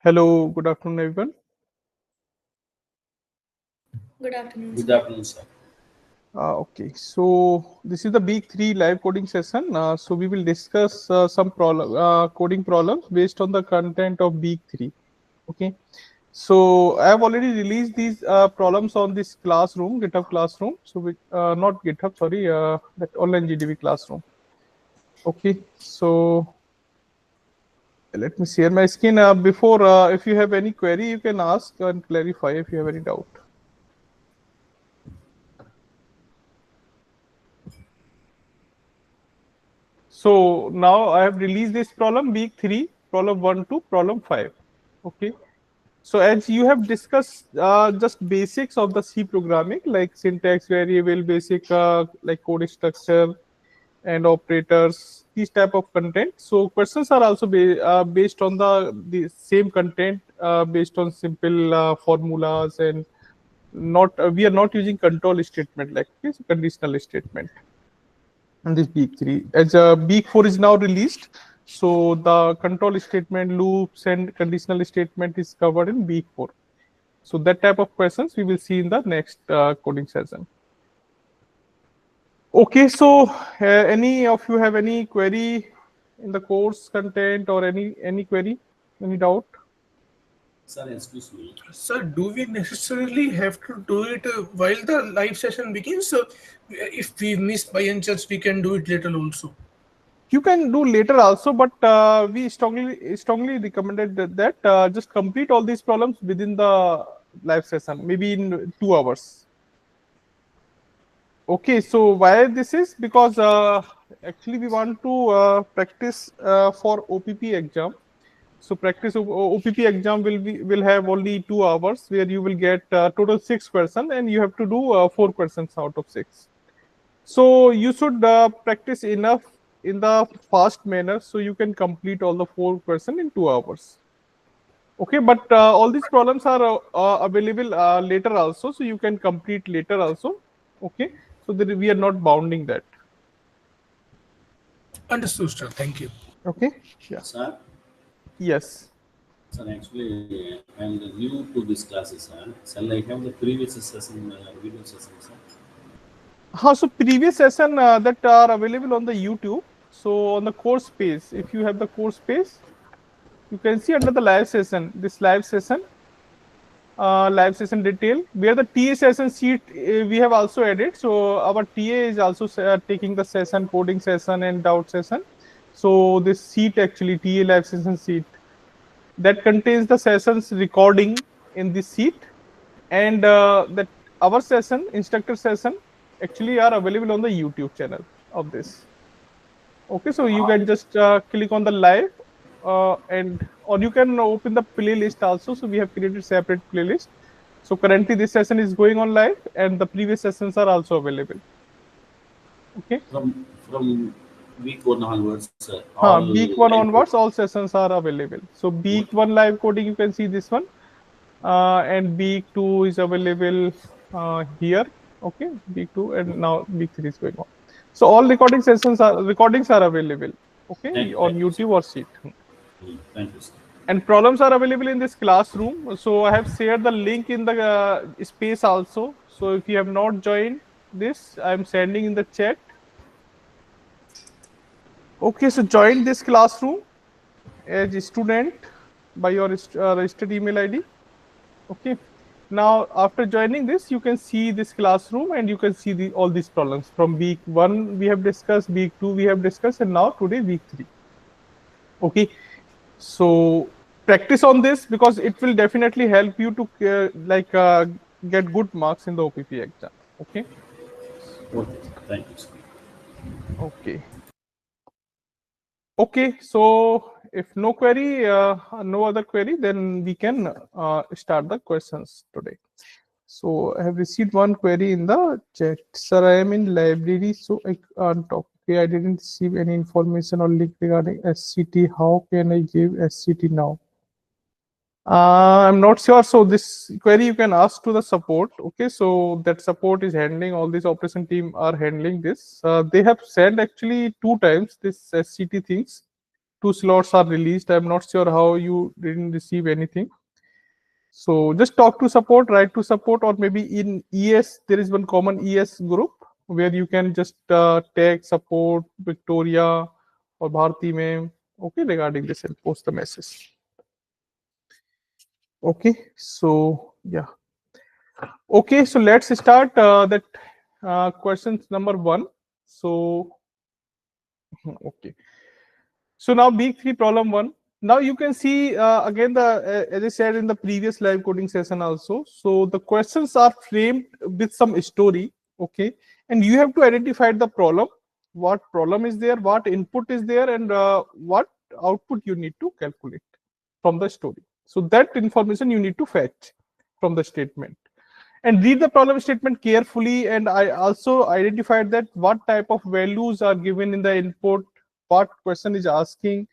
Hello, good afternoon, everyone. Good afternoon, Good sir. afternoon, sir. Okay, so this is the week 3 live coding session. So we will discuss some coding problems based on the content of week 3. Okay, so I have already released these problems on this classroom, GitHub classroom. So we, not GitHub, sorry, that online GDB classroom. Okay, so let me share my screen. Before, if you have any query, you can ask and clarify if you have any doubt. So now I have released this problem week 3, problem 1 to problem 5. Okay. So as you have discussed just basics of the C programming like syntax, variable, basic like code structure and operators, these type of content. So questions are also based on the same content based on simple formulas and not we are not using control statement like this conditional statement in this week 3 as week 4 is now released, so the control statement, loops and conditional statement is covered in week 4. So that type of questions we will see in the next coding session. Okay, so any of you have any query in the course content or any query, any doubt? Sir, excuse me. Sir, do we necessarily have to do it while the live session begins? If we miss by any chance, we can do it later also. You can do later also, but we strongly recommended that just complete all these problems within the live session, maybe in 2 hours. Okay, so why this is because actually we want to practice for OPP exam. So practice OPP exam will have only 2 hours where you will get total 6 questions and you have to do 4 questions out of 6. So you should practice enough in the fast manner so you can complete all the 4 questions in 2 hours. Okay, but all these problems are available later also, so you can complete later also. Okay, so that we are not bounding that. Understood, sir. Thank you. Okay, yeah, Sir, yes. actually, I'm the new to this classes, sir. Shall I have the previous session, video session, sir? So previous session that are available on the YouTube. So on the course page, if you have the course page, you can see under the live session, this live session detail where the TA session sheet we have also added. So our TA is also taking the session, coding session and doubt session. So this sheet actually TA live session sheet that contains the sessions recording in this sheet, and that our session, instructor session, actually are available on the YouTube channel of this. Okay, so you can just click on the live and or you can open the playlist also. So we have created separate playlist. So currently this session is going on live and the previous sessions are also available. Okay. From week 1 onwards, sir, all Week 1 live onwards, all sessions are available. So week 1 live coding, you can see this one, and week 2 is available here. Okay, week 2, and now week 3 is going on. So all recordings are available. Okay, on thank you, sir. YouTube or Sheet. Thank you, sir. And problems are available in this classroom. So I have shared the link in the space also. So if you have not joined this, I am sending in the chat. Okay, so join this classroom as a student by your registered email ID. Okay. Now, after joining this, you can see this classroom and you can see all these problems from week 1 we have discussed, week 2 we have discussed, and now today week 3. Okay. So practice on this because it will definitely help you to get good marks in the OPP exam. Okay. Okay, thank you, sir. Okay. Okay. So if no query, no other query, then we can start the questions today. So I have received one query in the chat. Sir, I am in library, so I can't talk. Okay, I didn't receive any information or link regarding SCT. How can I give SCT now? I'm not sure. So this query you can ask to the support. Okay, so that support is handling, all these operation team are handling this. They have sent actually 2 times this SCT things. 2 slots are released. I'm not sure how you didn't receive anything. So just talk to support, write to support, or maybe in ES there is one common ES group where you can just tag support Victoria or Bharti ma'am, okay, regarding this and post the message. Okay, so yeah. Okay, so let's start that questions number 1. So okay. So now week 3 problem 1. Now you can see again the as I said in the previous live coding session also. So the questions are framed with some story, okay, and you have to identify the problem, what problem is there, what input is there, and what output you need to calculate from the story. So that information you need to fetch from the statement and read the problem statement carefully. And I also identified that what type of values are given in the input, what question is asking,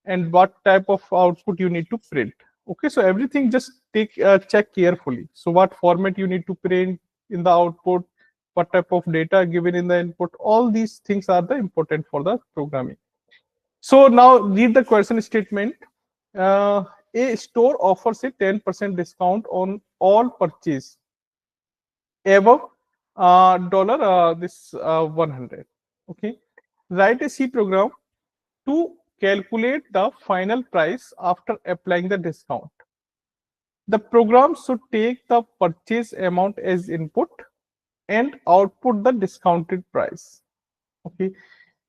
and what type of output you need to print. Okay, so everything just take check carefully. So what format you need to print in the output, what type of data given in the input, all these things are the important for the programming. So now read the question statement. uh, a store offers a 10% discount on all purchase above dollar this 100. Okay, write a C program to calculate the final price after applying the discount. The program should take the purchase amount as input and output the discounted price. Okay,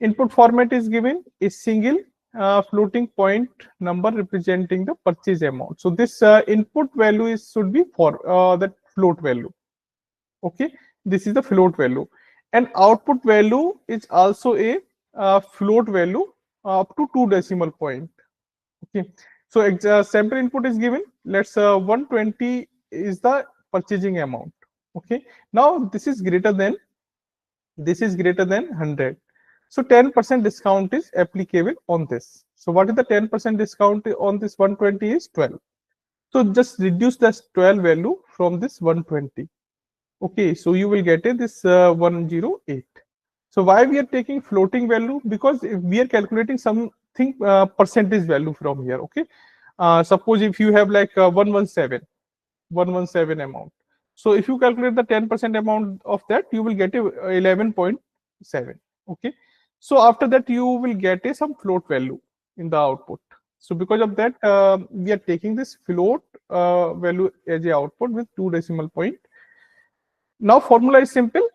input format is given a single floating point number representing the purchase amount. So this input value is should be for that float value. Okay, this is the float value, and output value is also a float value up to 2 decimal point. Okay, so sample input is given. Let's 120 is the purchasing amount. Okay, now this is greater than 100. So 10% discount is applicable on this. So what is the 10% discount on this 120 is 12. So just reduce this 12 value from this 120. Okay, so you will get this 108. So why we are taking floating value? Because if we are calculating something percentage value from here. Okay, suppose if you have like 117 amount. So if you calculate the 10% amount of that, you will get a 11.7. Okay, so after that you will get a some float value in the output. So because of that, we are taking this float value as a output with 2 decimal point. Now formula is simple.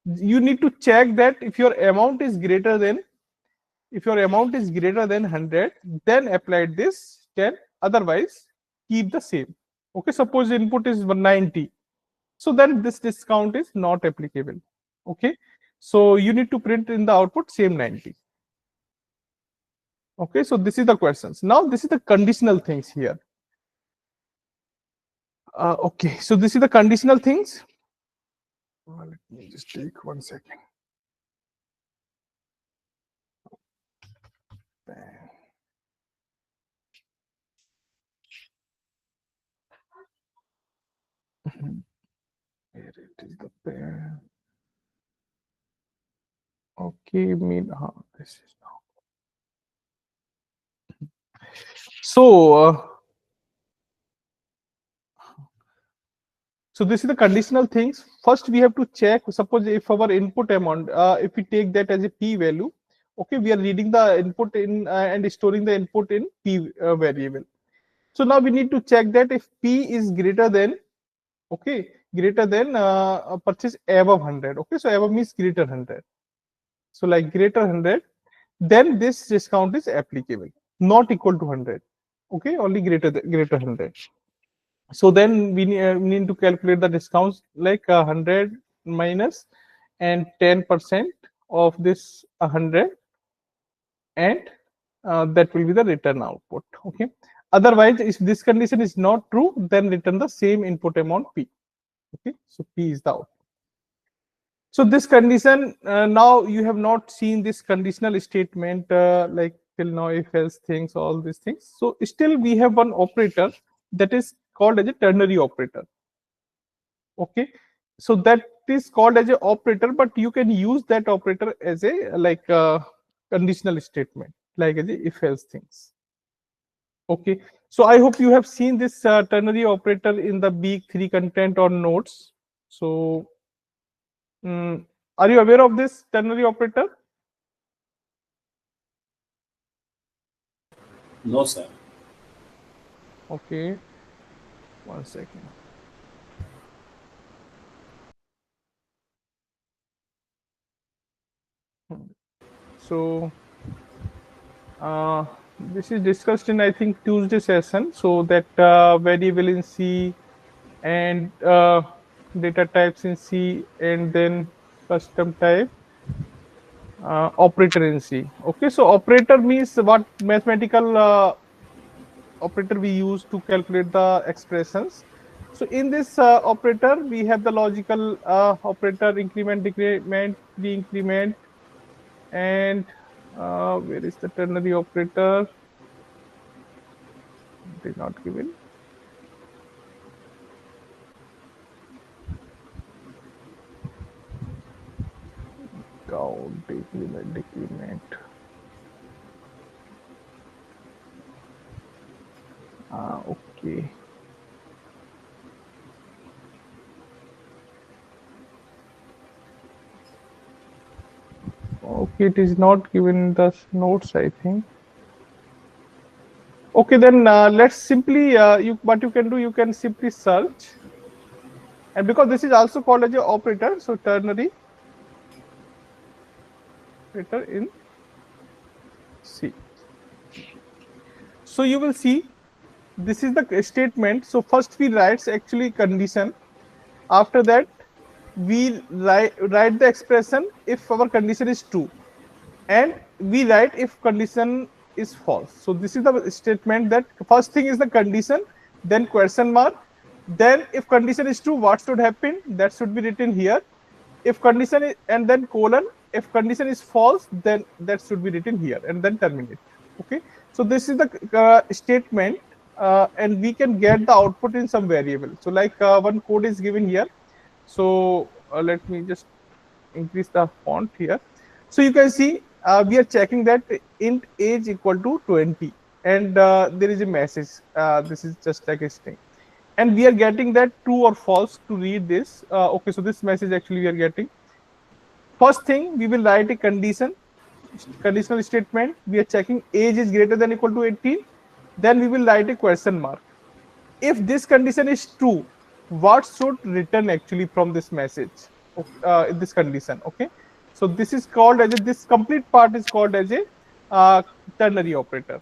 You need to check that if your amount is greater than 100, then apply this 10, otherwise keep the same. Okay, suppose input is 190, so then this discount is not applicable. Okay, so you need to print in the output same 90. Okay, so this is the questions. Now this is the conditional things here. Okay, so this is the conditional things. Let me just take 1 second. Here it is, the pen. Okay, this is now. So this is the conditional things. First we have to check, suppose if our input amount, if we take that as a p value, okay, we are reading the input in and storing the input in p variable. So now we need to check that if p is greater than, okay, greater than purchase above 100. Okay, so above means greater 100. So like greater 100, then this discount is applicable, not equal to 100. Okay, only greater 100. So then we need to calculate the discounts, like 100 minus and 10% of this 100, and that will be the return output. Okay, otherwise if this condition is not true, then return the same input amount p. Okay, so p is the output. So this condition, now you have not seen this conditional statement like till now, if else things, all these things. So still we have one operator that is called as a ternary operator. Okay, so that is called as a operator, but you can use that operator as a like conditional statement. like as a if else things. Okay, so I hope you have seen this ternary operator in the week 3 content or notes. So are you aware of this ternary operator? No, sir. Okay, one second. So this is discussed in I think Tuesday session. So that variable in C and data types in C and then custom type operator in C. Okay, so operator means what mathematical operator we use to calculate the expressions. So in this operator, we have the logical operator increment, decrement, pre-increment, and where is the ternary operator? It is not given. Count, decrement, decrement. Okay. Okay, it is not given in the notes, I think. Okay, then let's simply what you can do, you can simply search, and because this is also called as a operator, so ternary operator in C. So you will see this is the statement. So first we write actually condition. After that we write the expression if our condition is true, and we write if condition is false. So this is the statement that first thing is the condition, then question mark, then if condition is true, what should happen, that should be written here. If condition is, and then colon, if condition is false, then that should be written here, and then terminate. Okay, so this is the statement, and we can get the output in some variable. So like one code is given here. So let me just increase the font here. So you can see we are checking that int age equal to 20, and there is a message. This is just like a string, and we are getting that true or false to read this. Okay, so this message actually we are getting. First thing, we will write a conditional statement. We are checking age is greater than equal to 18. Then we will write a question mark. If this condition is true, what should return actually from this message? This condition. Okay, so this is called as a, this complete part is called as a ternary operator.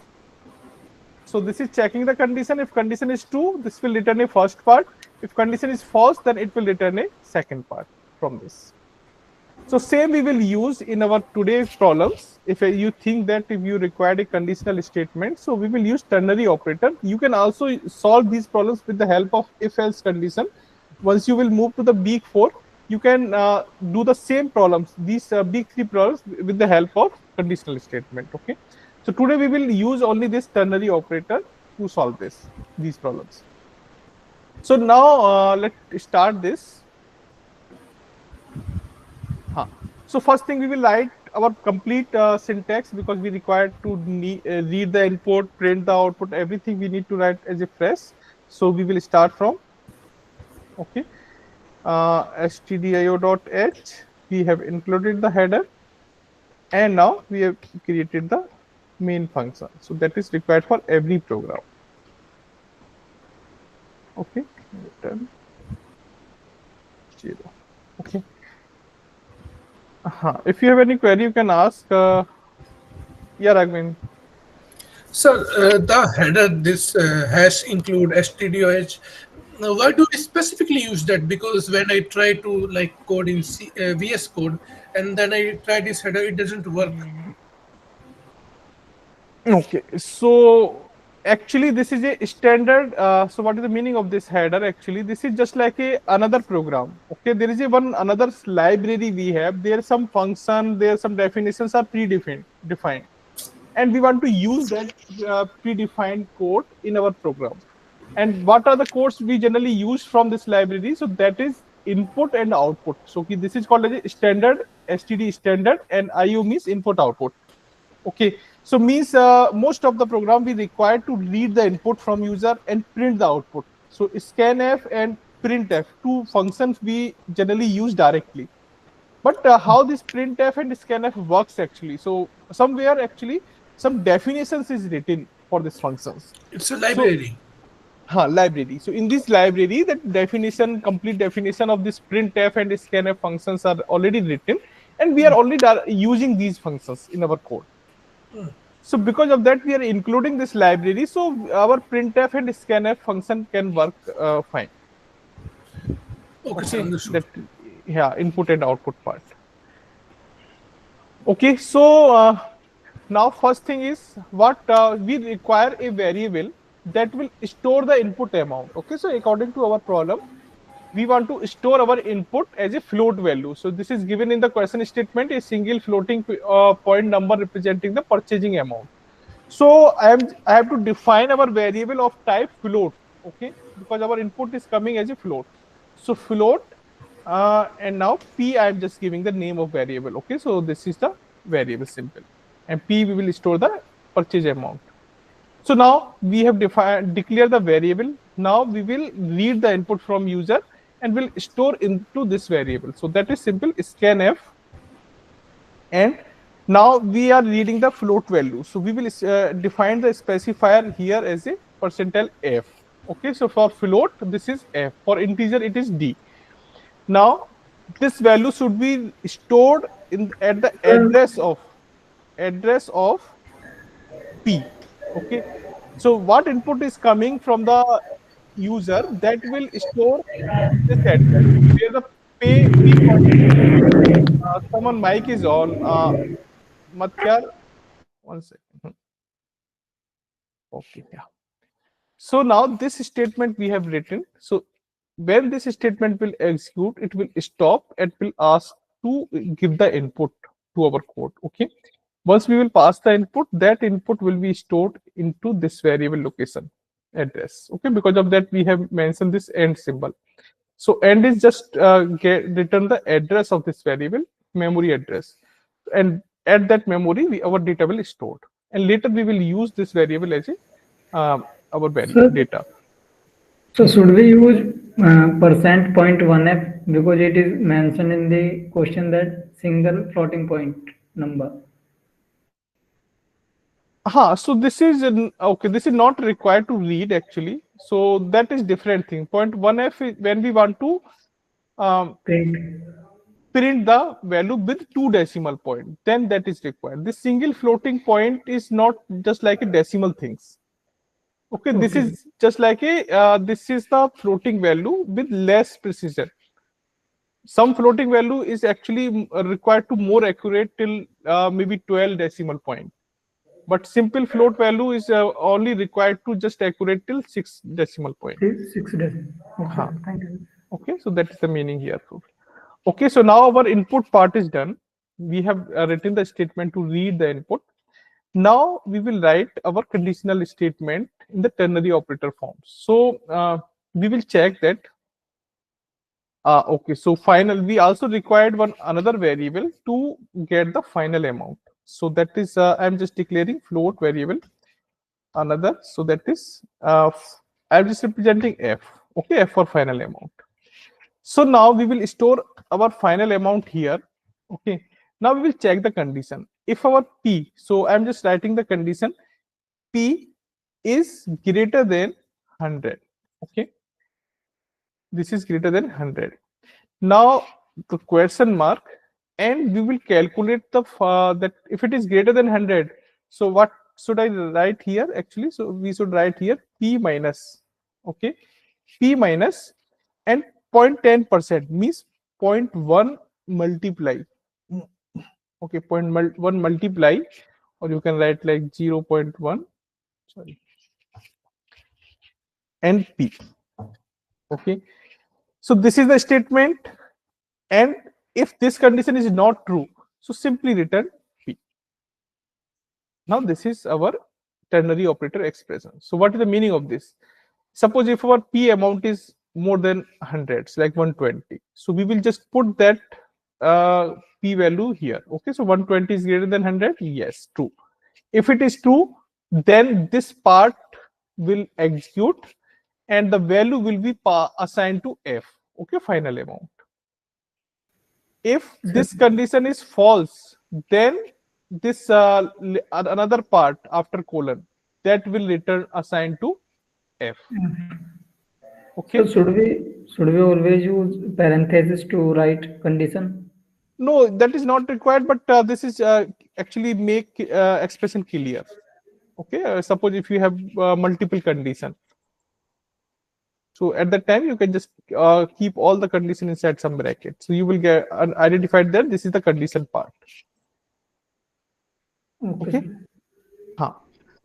So this is checking the condition. If condition is true, this will return a first part. If condition is false, then it will return a second part from this. So same we will use in our today's problems. If you think that if you require a conditional statement, so we will use ternary operator. You can also solve these problems with the help of if-else condition. Once you will move to the week 4, you can do the same problems, these week 3 problems with the help of conditional statement. Okay. So today we will use only this ternary operator to solve these problems. So now let's start this. So first thing we will write our complete syntax, because we require to read the input, print the output, everything we need to write as a fresh. So we will start from, okay, stdio.h. We have included the header, and now we have created the main function. So that is required for every program. Okay, return 0. Okay. If you have any query, you can ask. Yeah, Raghavan. Sir, the header, this hash include stdoh. Now, why do we specifically use that? Because when I try to like code in VS Code, and then I try this header, it doesn't work. Okay, so actually this is a standard. So what is the meaning of this header? Actually, this is just like another program. Okay, there is another library we have. There are some function, there are some definitions are defined, and we want to use that predefined code in our program. And what are the codes we generally use from this library? So that is input and output. So this is called as a standard, std standard, and IO means input output. Okay, so means most of the program we require to read the input from user and print the output. So scanf and printf, two functions we generally use directly. But how this printf and scanf works actually? So somewhere actually some definitions is written for these functions. It's a So library. library. So in this library, that definition, complete definition of this printf and scanf functions are already written, and we are already using these functions in our code. So because of that, we are including this library. So our printf and scanf function can work fine. Okay, sir, Okay, understood. that yeah, input and output part. Okay, so now first thing is what we require a variable that will store the input amount. Okay, so according to our problem, we want to store our input as a float value. So this is given in the question statement, a single floating point number representing the purchasing amount. So I have to define our variable of type float, okay, because our input is coming as a float. So float, and now p I am just giving the name of variable. Okay, so this is the variable simple, and p we will store the purchase amount. So now we have defined declare the variable. Now we will read the input from user and will store into this variable. So that is simple scanf, and now we are reading the float value. So we will define the specifier here as a percentile f. Okay, so for float this is f, for integer it is d. Now this value should be stored in at the address of p. Okay, so what input is coming from the user, that will store this address where the p point is. Someone mic is on. Matyar, 1 second. Okay, yeah. So now this statement we have written. So when this statement will execute, it will stop and will ask to give the input to our code. Okay. Once we will pass the input, that input will be stored into this variable location address. Okay. Because of that, we have mentioned this end symbol. So end is just return the address of this variable, memory address, and at that memory, our data will stored. And later we will use this variable as a our value So, data. so should we use percent point one f because it is mentioned in the question that single floating point number. So this is okay. This is not required to read actually. So that is different thing. Point one f is when we want to um, Print. print the value with two decimal point, then that is required. This single floating point is not just like a decimal things. Okay, this Okay. is just like a this is the floating value with less precision. Some floating value is actually required to more accurate till maybe 12 decimal point, but simple float value is only required to just accurate till 6 decimal point. 6 days. Okay. Huh. Thank you. Okay, so that is the meaning here. Okay, so now our input part is done. We have written the statement to read the input. Now we will write our conditional statement in the ternary operator form. So we will check that. Okay, so final, we also required one another variable to get the final amount. So that is, I'm just declaring float variable another. So that is, I'm just representing f. Okay, f for final amount. So now we will store our final amount here. Okay, now we will check the condition. If our p, so I'm just writing the condition, p is greater than 100. Okay, this is greater than 100. Now the question mark, and we will calculate the that if it is greater than 100. So what should I write here actually? So we should write here p minus. Okay, p minus, and 0.10% means zero point 0.1 multiply. Okay, 0.1 multiply, or you can write like 0.1, sorry, and p. Okay, so this is the statement, and if this condition is not true, so simply return p. Now this is our ternary operator expression. So what is the meaning of this? Suppose if our p amount is more than hundreds, like 120, so we will just put that p value here. Okay, so 120 is greater than 100, yes, true. If it is true, then this part will execute and the value will be assigned to f. Okay, final amount. If this condition is false, then this another part after colon that will return assigned to f. Okay. So should we always use parenthesis to write condition? No, that is not required, but this is actually make expression clear. Okay, suppose if you have multiple condition, so at that time you can just keep all the condition inside some bracket. So you will get identified that this is the condition part. Okay. Okay. Huh.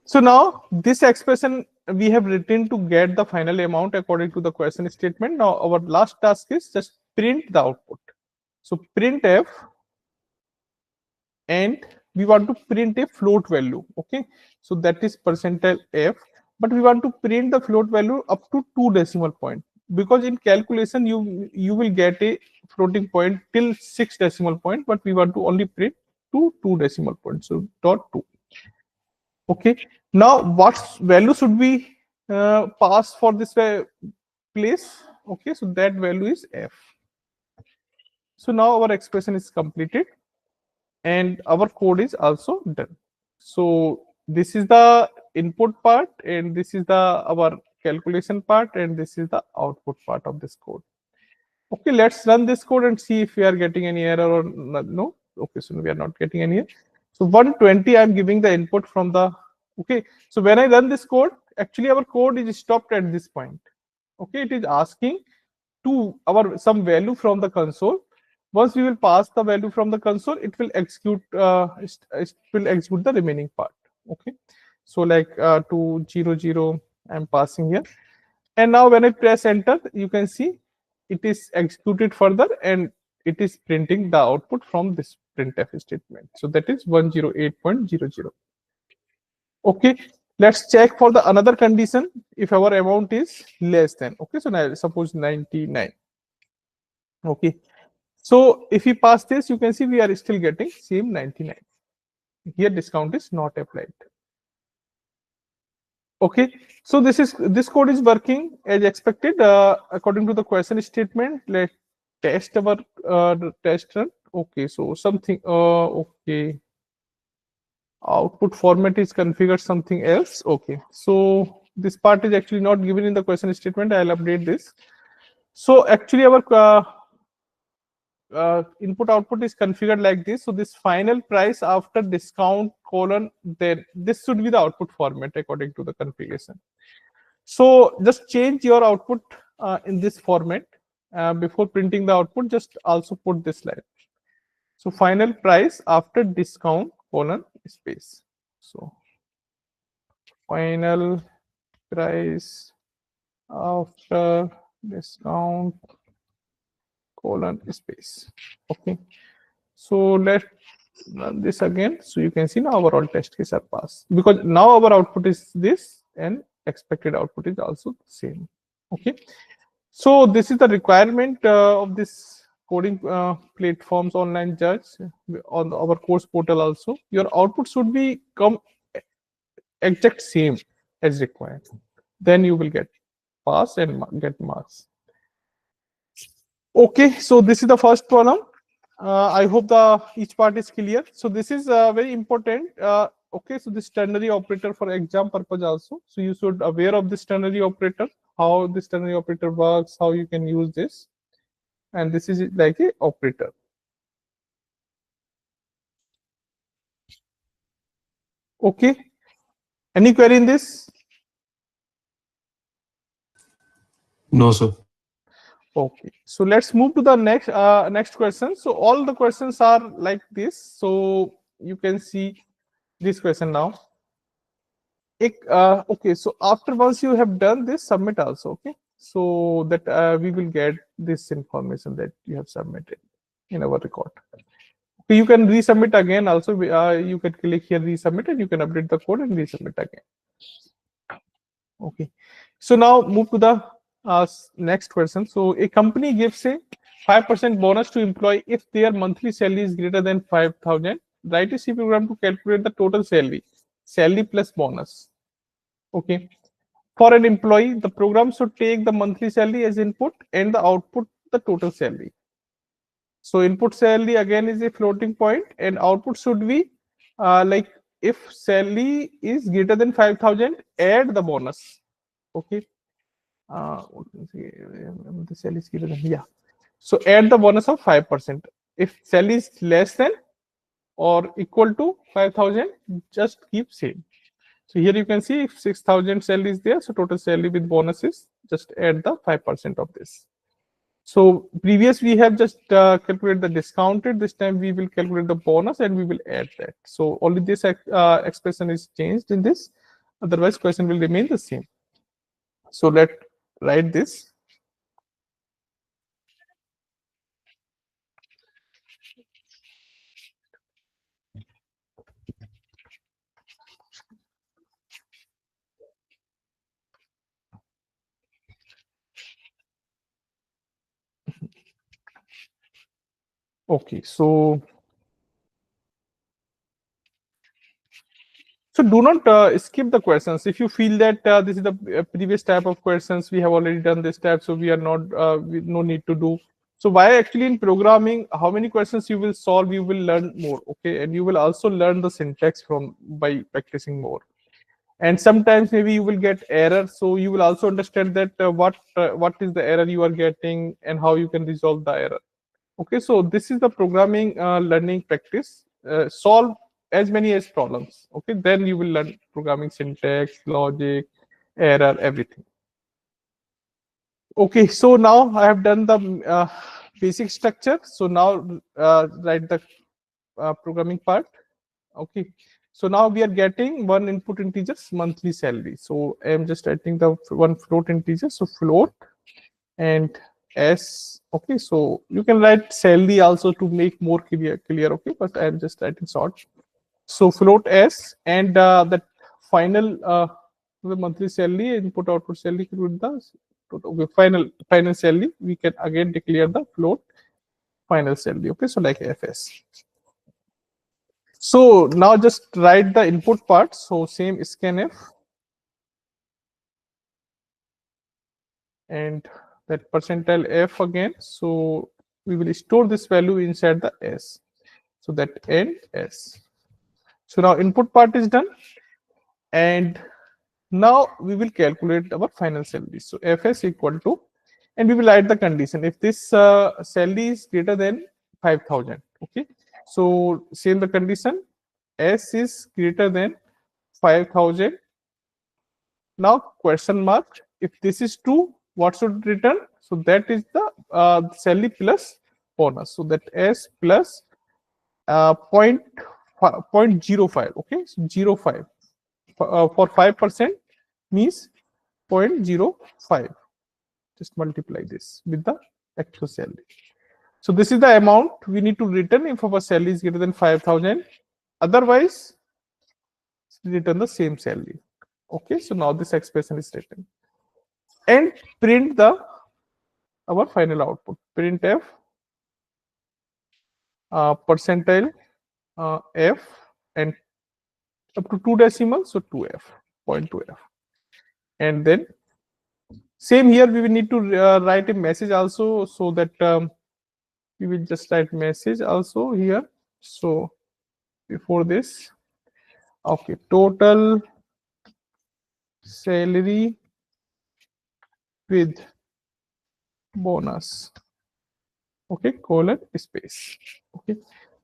So now this expression we have written to get the final amount according to the question statement. Now our last task is just print the output. So print f, and we want to print a float value. Okay, so that is percentile f, but we want to print the float value up to 2 decimal point, because in calculation you will get a floating point till 6 decimal point, but we want to only print to 2 decimal points. So dot 2. Okay, now what value should we pass for this place? Okay, so that value is f. So now our expression is completed and our code is also done. So this is the input part, and this is the our calculation part, and this is the output part of this code. Okay, let's run this code and see if we are getting any error or no. Okay, so we are not getting any error. So 120 I'm giving the input from the, okay, so when I run this code, actually our code is stopped at this point. Okay, it is asking to our some value from the console. Once we will pass the value from the console, it will execute it will execute the remaining part. Okay, so like 200 I'm passing here, and now when I press enter, you can see it is executed further and it is printing the output from this printf statement. So that is 108.00. Okay, let's check for the another condition if our amount is less than. Okay, so now suppose 99. Okay, so if we pass this, you can see we are still getting same 99. Here discount is not applied. Okay, so this code is working as expected according to the question statement. Let's test our test run. Okay, so something okay, output format is configured something else. Okay, so this part is actually not given in the question statement. I'll update this. So actually our input output is configured like this. So this final price after discount colon, then this should be the output format according to the configuration. So just change your output in this format before printing the output. Just also put this line. So final price after discount colon space. So final price after discount colon space. Okay, so let's run this again. So you can see now our all test cases are passed, because now our output is this and expected output is also the same. Okay, so this is the requirement of this coding platforms online judge on our course portal. Also your output should be come exact same as required, then you will get pass and get marks. Okay, so this is the first problem. I hope the each part is clear. So this is very important. Okay, so this ternary operator for exam purpose also. So you should aware of this ternary operator, how this ternary operator works, how you can use this, and this is like a operator. Okay, any query in this? No, sir. Okay, so let's move to the next question. So all the questions are like this. So you can see this question now. Okay, so after once you have done this, submit also. Okay, so that we will get this information that you have submitted in our record. Okay, you can resubmit again also. You can click here resubmit and you can update the code and resubmit again. Okay, so now move to the next question. So a company gives a 5% bonus to employee if their monthly salary is greater than 5,000. Write a C program to calculate the total salary salary plus bonus. Okay. For an employee, the program should take the monthly salary as input and the output the total salary. So input salary again is a floating point, and output should be like if salary is greater than 5,000, add the bonus. Okay. The salary is greater than, yeah. So add the bonus of 5%. If salary is less than or equal to 5,000, just keep same. So here you can see if 6,000 salary is there, so total salary with bonus is just add the 5% of this. So previous we have just calculated the discounted. This time we will calculate the bonus and we will add that. So only this expression is changed in this. Otherwise, question will remain the same. So let write this. Okay, so do not skip the questions. If you feel that this is the previous type of questions, we have already done this type, so we are not, no need to do. So why actually in programming, how many questions you will solve, you will learn more, okay? And you will also learn the syntax from by practicing more. And sometimes maybe you will get error, so you will also understand that what is the error you are getting and how you can resolve the error. Okay, so this is the programming learning practice. Solve as many as problems. Okay, then you will learn programming syntax, logic, error, everything. Okay, so now I have done the basic structure. So now write the programming part. Okay, so now we are getting one input integers monthly salary. So I am just writing the one float integer. So float and s. Okay, so you can write salary also to make more clear. Okay, but I am just writing short. So float s and that final the monthly salary input output salary with the okay, final salary. We can again declare the float final salary. Okay, so like fs. So now just write the input part. So same scanf and that percentile f again. So we will store this value inside the s. So that end s. So now input part is done, and now we will calculate our final salary. So fs equal to, and we will write the condition if this salary is greater than 5,000. Okay, so same the condition, s is greater than 5,000. Now question mark, if this is true, what should return? So that is the salary plus bonus. So that s plus point 0.05. Okay, so 0.5 for 5% means 0.05. Just multiply this with the actual salary. So this is the amount we need to return if our salary is greater than 5,000. Otherwise, return the same salary. Okay, so now this expression is written, and print the our final output. Printf percentile f and up to 2 decimals, so 2f, 0.2f. And then same here, we will need to write a message also, so that we will just write message also here. So before this, okay, total salary with bonus. Okay, colon space. Okay,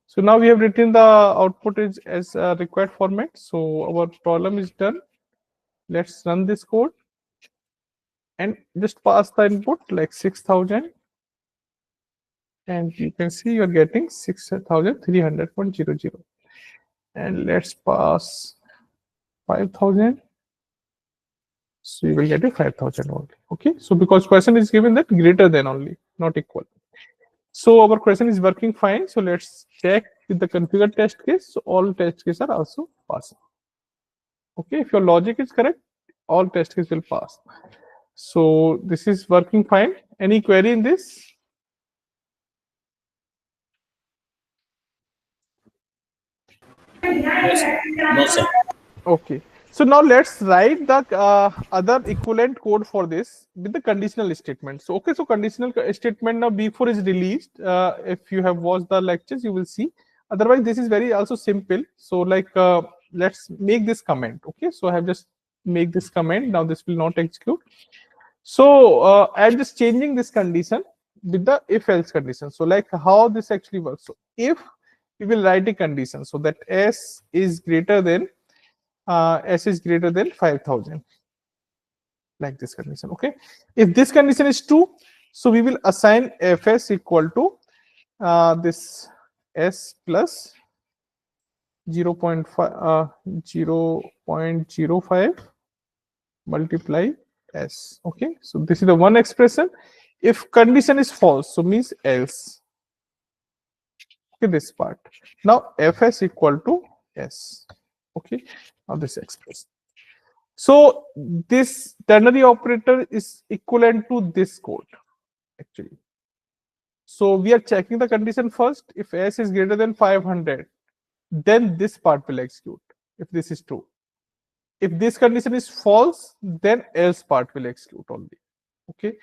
so now we have written the output is as a required format. So our problem is done. Let's run this code and just pass the input like 6,000, and you can see you're getting 6,300.00. And let's pass 5,000. So you will get a 5,000 only. Okay, so because question is given that greater than only, not equal. So our question is working fine. So let's check with the configured test case. So all test cases are also passing. Okay, if your logic is correct, all test cases will pass. So this is working fine. Any query in this? No, sir. No, sir. Okay. So now let's write the other equivalent code for this with the conditional statement. So okay, so conditional statement now before is released. If you have watched the lectures, you will see. Otherwise, this is very also simple. So like let's make this comment. Okay, so I have just make this comment. Now this will not execute. So I'm just changing this condition with the if else condition. So like how this actually works. So if we will write a condition so that s is greater than s is greater than 5000, like this condition. Okay, if this condition is true, so we will assign fs equal to this s plus 0.5 0.05 multiply s. Okay, so this is the one expression. If condition is false, so means else. Okay, this part. Now fs equal to s. Okay, now this expression. So this ternary operator is equivalent to this code actually. So we are checking the condition first. If s is greater than 500, then this part will execute if this is true. If this condition is false, then else part will execute only. Okay,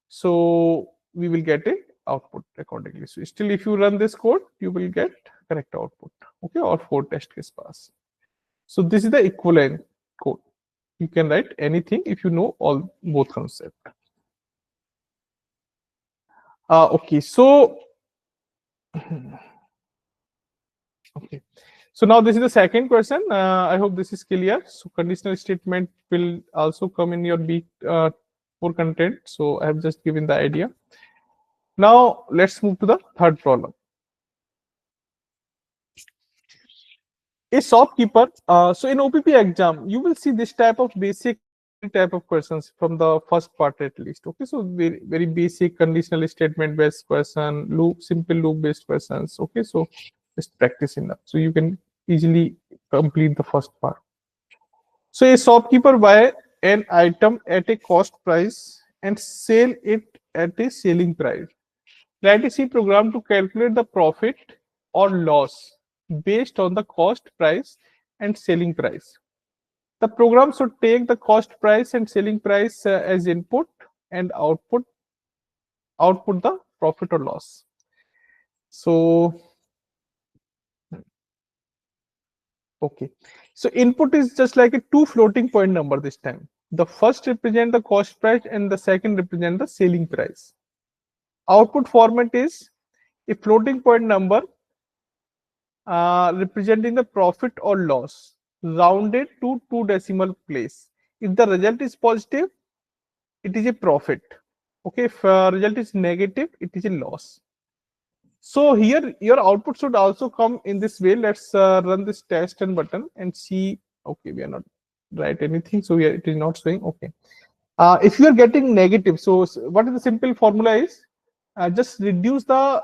so we will get a output accordingly. So still if you run this code, you will get correct output. Okay, or 4 test case pass. So this is the equivalent code. You can write anything if you know all both concept. Okay, so okay, so now this is the second question. I hope this is clear. So conditional statement will also come in your week for content. So I have just given the idea. Now let's move to the third problem. A shopkeeper. So in OPP exam, you will see this type of basic type of questions from the first part at least. Okay, so very basic conditional statement based question, simple loop based questions. Okay, so just practice enough so you can easily complete the first part. So a shopkeeper buy an item at a cost price and sell it at a selling price. Write a C program to calculate the profit or loss based on the cost price and selling price. The program should take the cost price and selling price as input and output the profit or loss. So okay, so input is just like a two floating point number this time. The first represent the cost price and the second represent the selling price. Output format is a floating point number representing the profit or loss rounded to two decimal place. If the result is positive, it is a profit. Okay, if result is negative, it is a loss. So here your output should also come in this way. Let's run this test and button and see. Okay, we are not write anything, so it is not showing. Okay, if you are getting negative, so what is the simple formula is just reduce the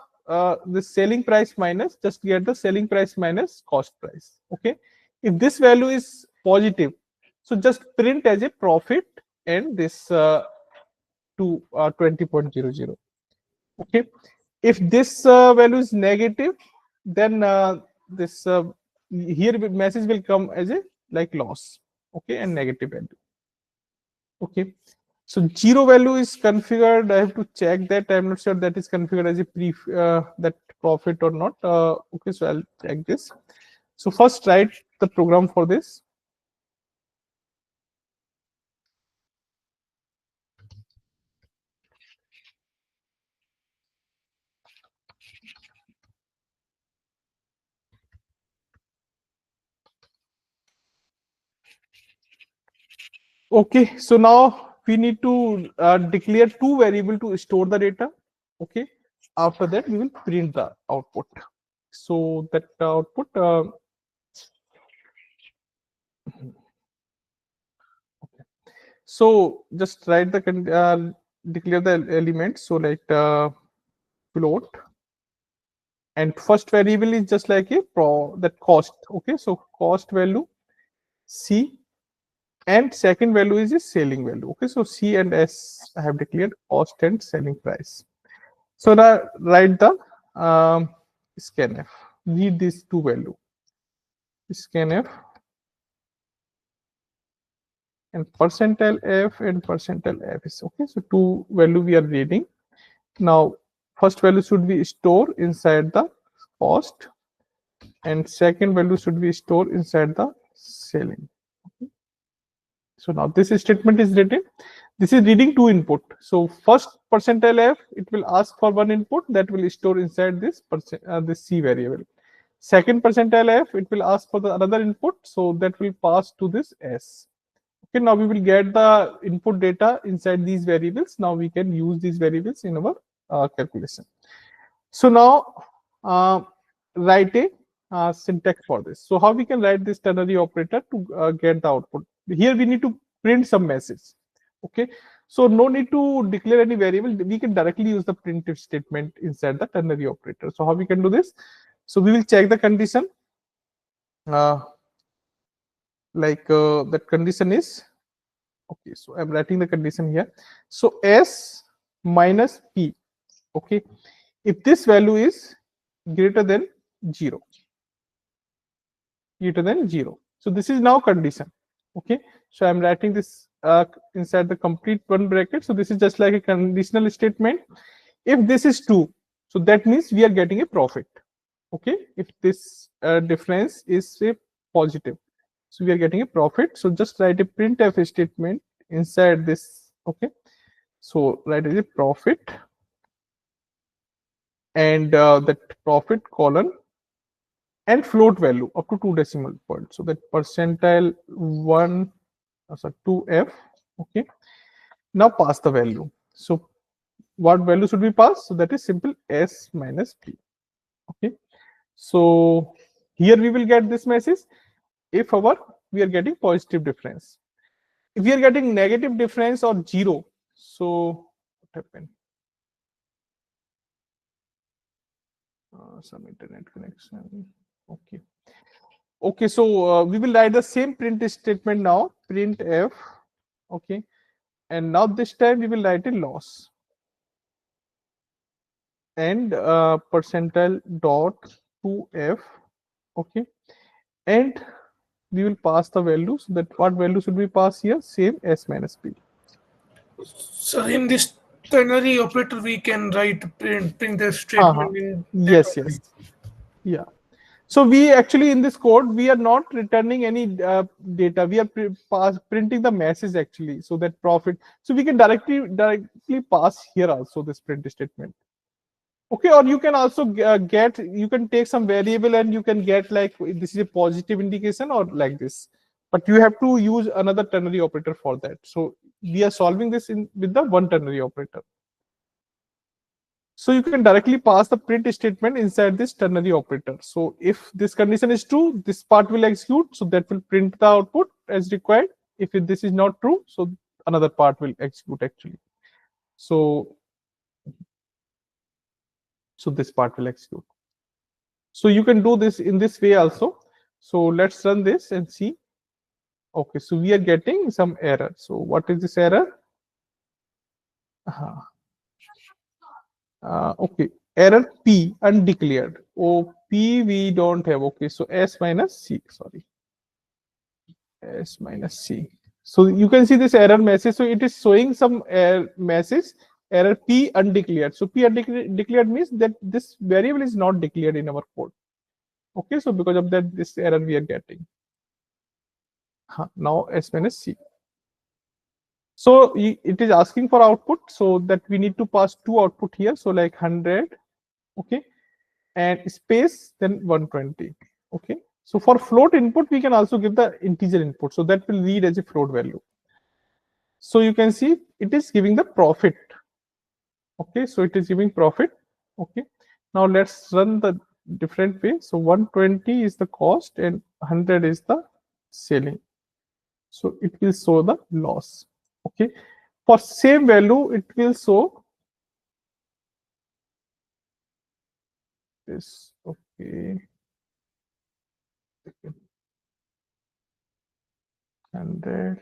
selling price minus, just get the selling price minus cost price. Okay, if this value is positive, so just print as a profit and this to 20.00. Okay, if this value is negative, then this here message will come as a like loss. Okay, and negative value. Okay, so zero value is configured. I have to check that. I'm not sure that is configured as a that profit or not. Okay, so I'll check this. So first write the program for this. Okay, so now we need to declare two variable to store the data. Okay, after that we will print the output. So that output okay. So just write the declare the elements. So like float, and first variable is just like a that cost. Okay, so cost value C, and second value is a selling value. Okay, so C and S I have declared cost and selling price. So now write the scanf. Read these two value. Scanf and percentile f and percentile f is okay. So two value we are reading. Now first value should be stored inside the cost, and second value should be stored inside the selling. Okay. So now this statement is written. This is reading two input. So first percentile f, it will ask for one input that will store inside this this c variable. Second percentile f, it will ask for the another input, so that will pass to this s. Okay, now we will get the input data inside these variables. Now we can use these variables in our calculation. So now write a syntax for this. So how we can write this ternary operator to get the output? Here we need to print some message. Okay, so no need to declare any variable. We can directly use the printf statement inside the ternary operator. So how we can do this? So we will check the condition. That condition is okay. So I'm writing the condition here. So s minus p. Okay, if this value is greater than 0, so this is now condition. Okay, so I'm writing this inside the complete one bracket. So this is just like a conditional statement. If this is true, so that means we are getting a profit. Okay, if this difference is say positive, so we are getting a profit. So just write a printf statement inside this. Okay, so write as a profit, and that profit colon and float value up to 2 decimal points. So that percentile 1, sorry, 2f. Okay, now pass the value. So what value should we pass? So that is simple s minus p. Okay, so here we will get this message if we are getting positive difference. If we are getting negative difference or 0, so what happened? Some internet connection. Okay. Okay, so we will write the same print statement now, printf. Okay, and now this time we will write a loss and percentile dot 2f. Okay, and we will pass the value. So that what value should we pass here? Same s minus p. So in this ternary operator, we can write print the statement in that Yes, way. yes, yeah. So we actually in this code we are not returning any data. We are printing the message actually. So that profit. So we can directly pass here also this print statement. Okay, or you can also you can take some variable and you can get like this is a positive indication or like this. But you have to use another ternary operator for that. So we are solving this with the one ternary operator. So you can directly pass the print statement inside this ternary operator. So if this condition is true, this part will execute. So that will print the output as required. If this is not true, so another part will execute actually. So this part will execute. So you can do this in this way also. So let's run this and see. Okay, so we are getting some error. So what is this error? Okay, error p undeclared. Oh, p we don't have. Okay, so s minus c. Sorry, s minus c. So you can see this error message. So it is showing some error message, error p undeclared. So p undeclared means that this variable is not declared in our code. Okay, so because of that, this error we are getting. Now s minus c. So it is asking for output, so that we need to pass two output here. So like 100, okay, and space then 120. Okay, so for float input we can also give the integer input, so that will read as a float value. So you can see it is giving the profit. Okay, so it is giving profit. Okay, now let's run the different way. So 120 is the cost and 100 is the selling. So it will show the loss. Okay, for same value it will show this. Okay, 100.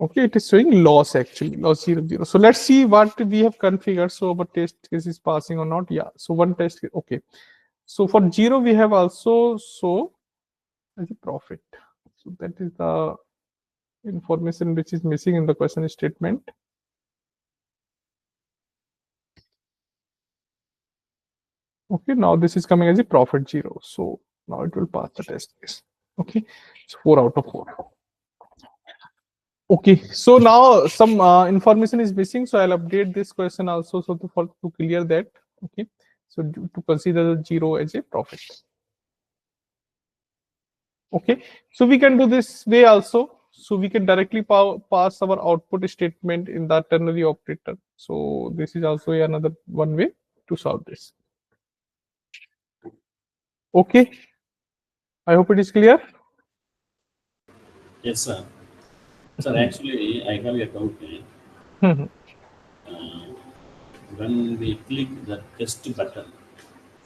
Okay, it is showing loss actually, loss 0, 0. So let's see what we have configured. So our test case is passing or not. Yeah, so one test. Okay, So for 0, we have also so as a profit. So that is the information which is missing in the question statement. Okay, now this is coming as a profit 0. So now it will pass the test case. Okay, so 4 out of 4. Okay, so now some information is missing. So I'll update this question also so to clear that. Okay, so to consider the 0 as a profit. Okay, so we can do this way also. So we can directly pass our output statement in the ternary operator. So this is also another one way to solve this. Okay, I hope it is clear. Yes, sir. Sir, actually, I have a doubt. When we click the test button,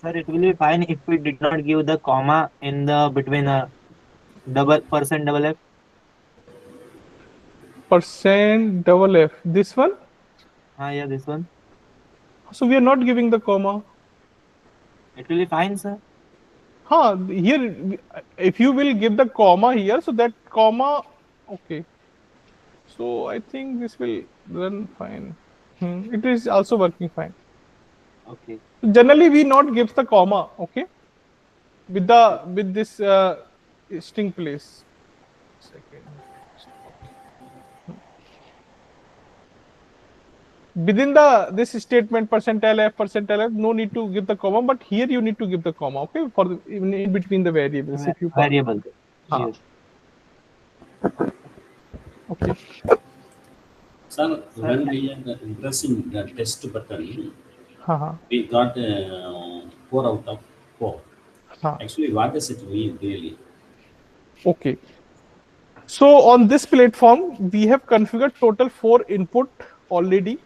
Sir, it will be fine if we did not give the comma in the between a double percent double F. Percent double F. This one. Yeah, this one. So we are not giving the comma. It will be fine, sir. Here, if you will give the comma here, so that comma, okay. So I think this will run fine. It is also working fine. Okay. Generally, we not give the comma, okay, with this string place. Second. Within this statement percentile f, no need to give the comma, but here you need to give the comma, okay, for even in between the variables if you pass. Variable. Yes. Okay. sir, when we are pressing the test button, Uh-huh. we got 4 out of 4. Uh-huh. Actually, what does it mean really? Okay. So on this platform, we have configured total 4 input already.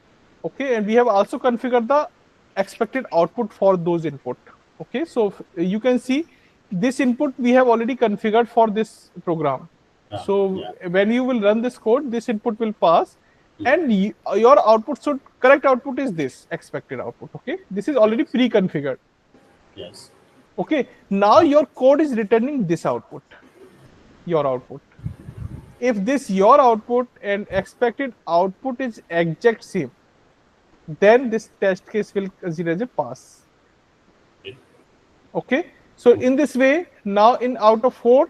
Okay, and we have also configured the expected output for those input. Okay, so you can see this input we have already configured for this program. So when you will run this code, this input will pass, and your output should correct output is this expected output. Okay, this is already pre-configured. Yes. Okay, now your code is returning this output, your output. If this your output and expected output is exact same, then this test case will consider as a pass. Okay, so in this way, now in out of 4,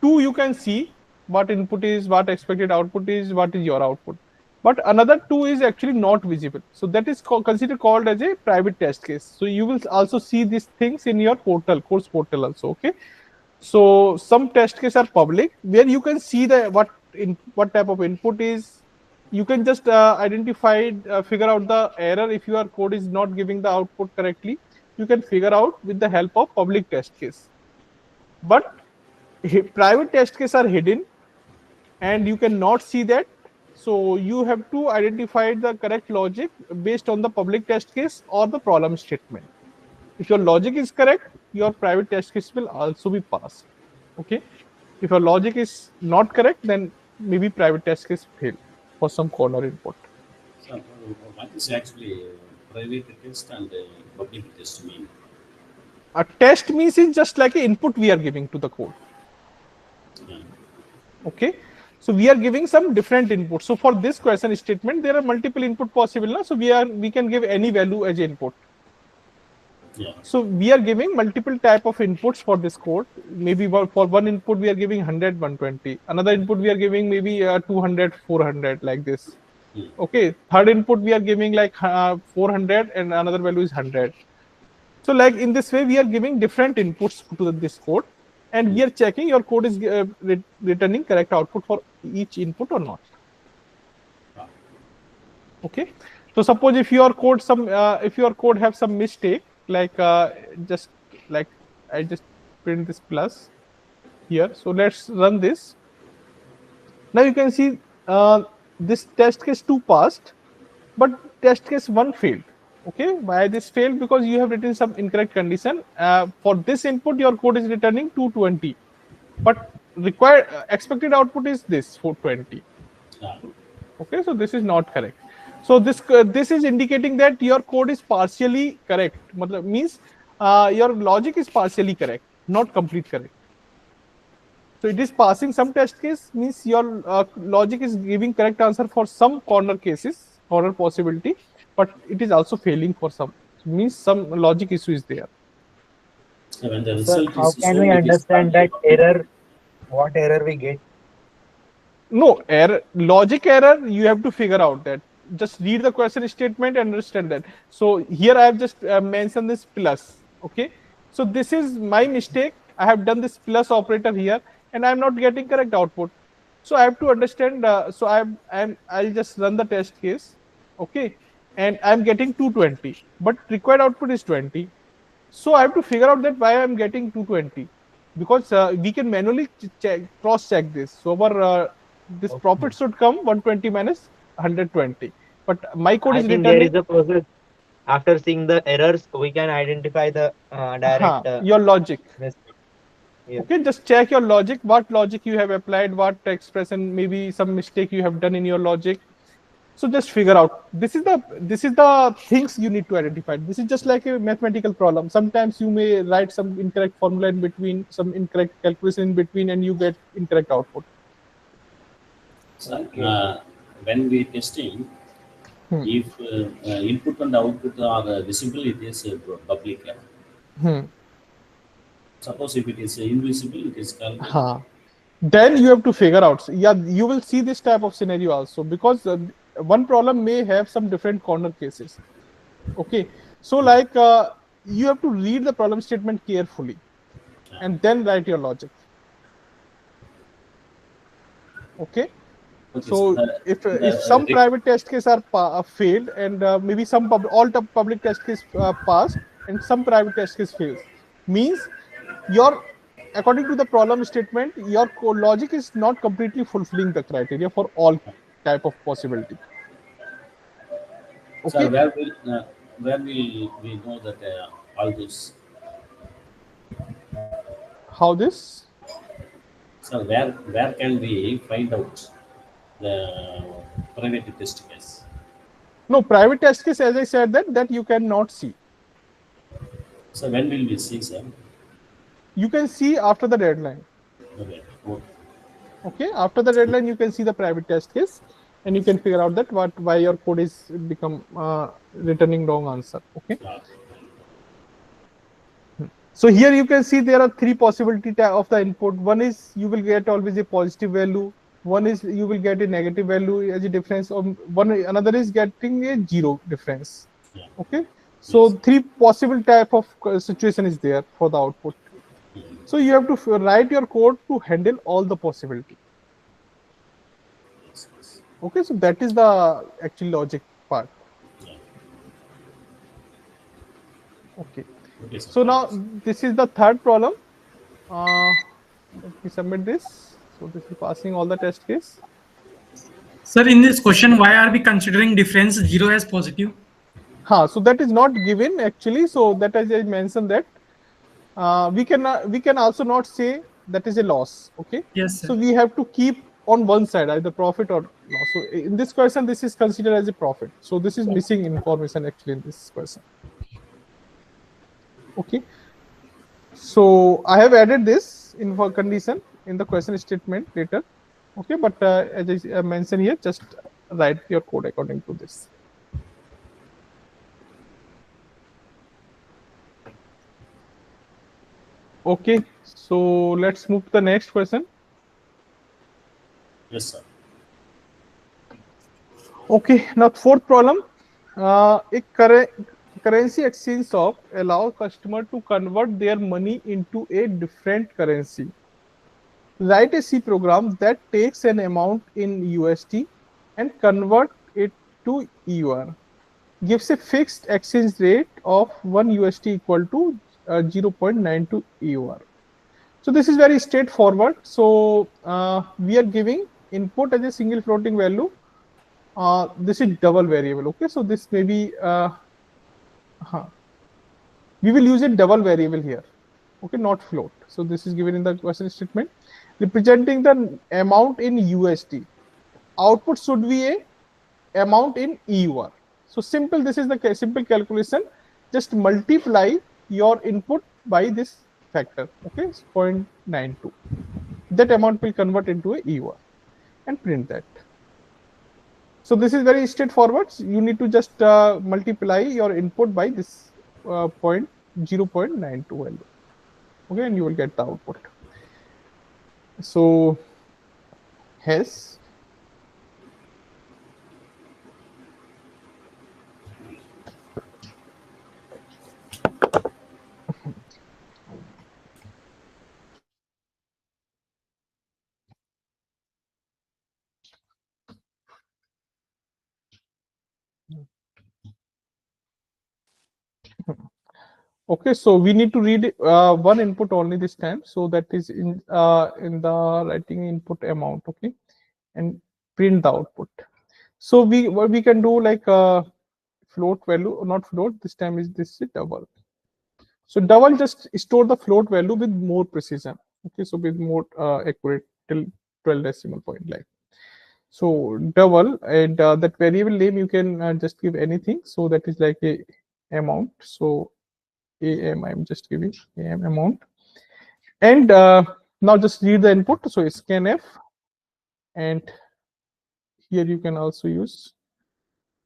2 you can see what input is, what expected output is, what is your output, but another 2 is actually not visible. So that is considered called as a private test case. So you will also see these things in your portal, course portal also. Okay, so some test cases are public where you can see the what type of input is. You can just figure out the error if your code is not giving the output correctly. You can figure out with the help of public test case. But private test cases are hidden, and you cannot see that. So you have to identify the correct logic based on the public test case or the problem statement. If your logic is correct, your private test case will also be passed. Okay. If your logic is not correct, then maybe private test case fail for some corner input. So, what is actually private test and public test mean? A test means is just like an input we are giving to the code. Yeah. Okay. So we are giving some different inputs. So for this question statement, there are multiple input possible. Na? So we can give any value as input. Yeah. So we are giving multiple type of inputs for this code. Maybe for one input we are giving 100, 120. Another input we are giving maybe 200, 400 like this. Okay. Third input we are giving like 400 and another value is 100. So like in this way we are giving different inputs to this code, and we are checking your code is returning correct output for each input or not. Okay. So suppose if your code have some mistake, like just like I just print this plus here. So let's run this. Now you can see this test case 2 passed, but test case 1 failed. Okay, why this failed? Because you have written some incorrect condition. For this input, your code is returning 220, but required expected output is this 420. Okay, so this is not correct. So this is indicating that your code is partially correct. Means your logic is partially correct, not complete correct. So it is passing some test case, means your logic is giving correct answer for some corner cases, corner possibility, but it is also failing for some. So means some logic issue is there. So when the Sir, result how is can we shown, it is understand partly that complete. error? What error we get? No error, logic error. You have to figure out that. Just read the question statement and understand that. So here I have just mentioned this plus. Okay. So this is my mistake. I have done this plus operator here, and I am not getting correct output. So I have to understand. So I'll just run the test case. Okay. And I'm getting 220, but required output is 20. So I have to figure out that why I'm getting 220, because we can manually cross check this. So our this Okay. profit should come 120 minus 120, but my code I is think there is returning a process. After seeing the errors, we can identify the direct your logic. mistake. Yeah. Okay, just check your logic, what logic you have applied, what expression, maybe some mistake you have done in your logic. So just figure out, this is the things you need to identify. This is just like a mathematical problem. Sometimes you may write some incorrect formula in between, some incorrect calculation in between, and you get incorrect output. So, Okay. when we testing, Hmm. if input and output are visible, it is public. Hmm. Suppose if it is invisible, it is calculated. Huh. Then you have to figure out. Yeah, you will see this type of scenario also, because one problem may have some different corner cases. Okay, so like you have to read the problem statement carefully and then write your logic. Okay. Okay, so So if the some private test cases are failed, and maybe some all the public test case passed, and some private test case fails, means your, according to the problem statement, your logic is not completely fulfilling the criteria for all type of possibility. so Okay, where will we know that all those. how this? So where can we find out the private test case? No, private test case, as I said, that you cannot see. So when will we see, sir? You can see after the deadline. Okay. Okay. Okay, after the deadline, you can see the private test case, and you can figure out that why your code is become returning wrong answer. Okay. Ah, So here you can see there are three possibility of the input. One is you will get always a positive value. One is you will get a negative value as a difference. Or one another is getting a zero difference. yeah. Okay. Yes. So three possible type of situation is there for the output. So you have to write your code to handle all the possibility. Yes. Yes. Okay. So that is the actual logic part. Yeah. Okay. Okay, sir. So Thank now you, sir. this is the third problem. Let me submit this. So this is passing all the test case. Sir, in this question, why are we considering difference 0 as positive? So that is not given actually. So that, as I mentioned, that we can also not say that is a loss. Okay. Yes, So sir. we have to keep on one side either profit or loss. So in this question, this is considered as a profit. So this is missing information actually in this question. Okay. So I have added this in for condition in the question statement later. Okay, but as I mentioned here, just write your code according to this. Okay, so let's move to the next question. Yes, sir. Okay, now fourth problem. A currency exchange shop allows customer to convert their money into a different currency. Write a C program that takes an amount in USD and convert it to EUR. Gives a fixed exchange rate of 1 USD equal to 0.92 EUR. So this is very straightforward. So we are giving input as a single floating value. This is double variable. Okay, so this may be we will use a double variable here. Okay, not float. So this is given in the question statement, representing the amount in USD. Output should be a amount in EUR. So simple. This is the simple calculation. Just multiply your input by this factor, okay, 0.92. That amount will convert into a EOR and print that. So this is very straightforward. You need to just multiply your input by this 0.92 value, okay, and you will get the output. So has okay, so we need to read one input only this time. So that is in the writing input amount, okay, and print the output. So what we can do, like float value, not float. This time this is double. So double just store the float value with more precision. Okay, so with more accurate till 12 decimal point, like. So double, and that variable name you can just give anything. So that is like a amount. So am, I'm just giving am amount, and now just read the input. So scanf, and here you can also use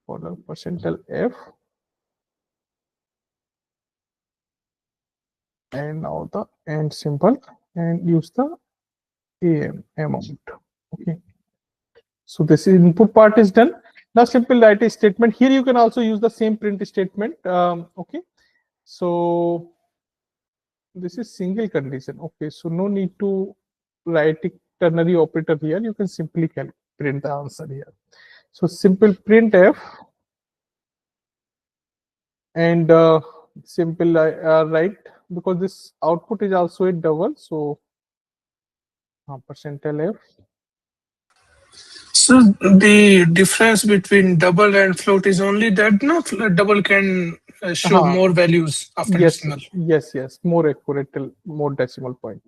for the %f, and now the end symbol, and use the am amount. Okay, so this is input part is done. Now simple write a statement. Here you can also use the same print statement. Okay, so this is single condition. Okay, so no need to write a ternary operator here. You can simply print the answer here. So simple printf, and simple write, because this output is also a double. So %f. So the difference between double and float is only that no double can show more values after Yes, decimal. yes, more accurate till more decimal point.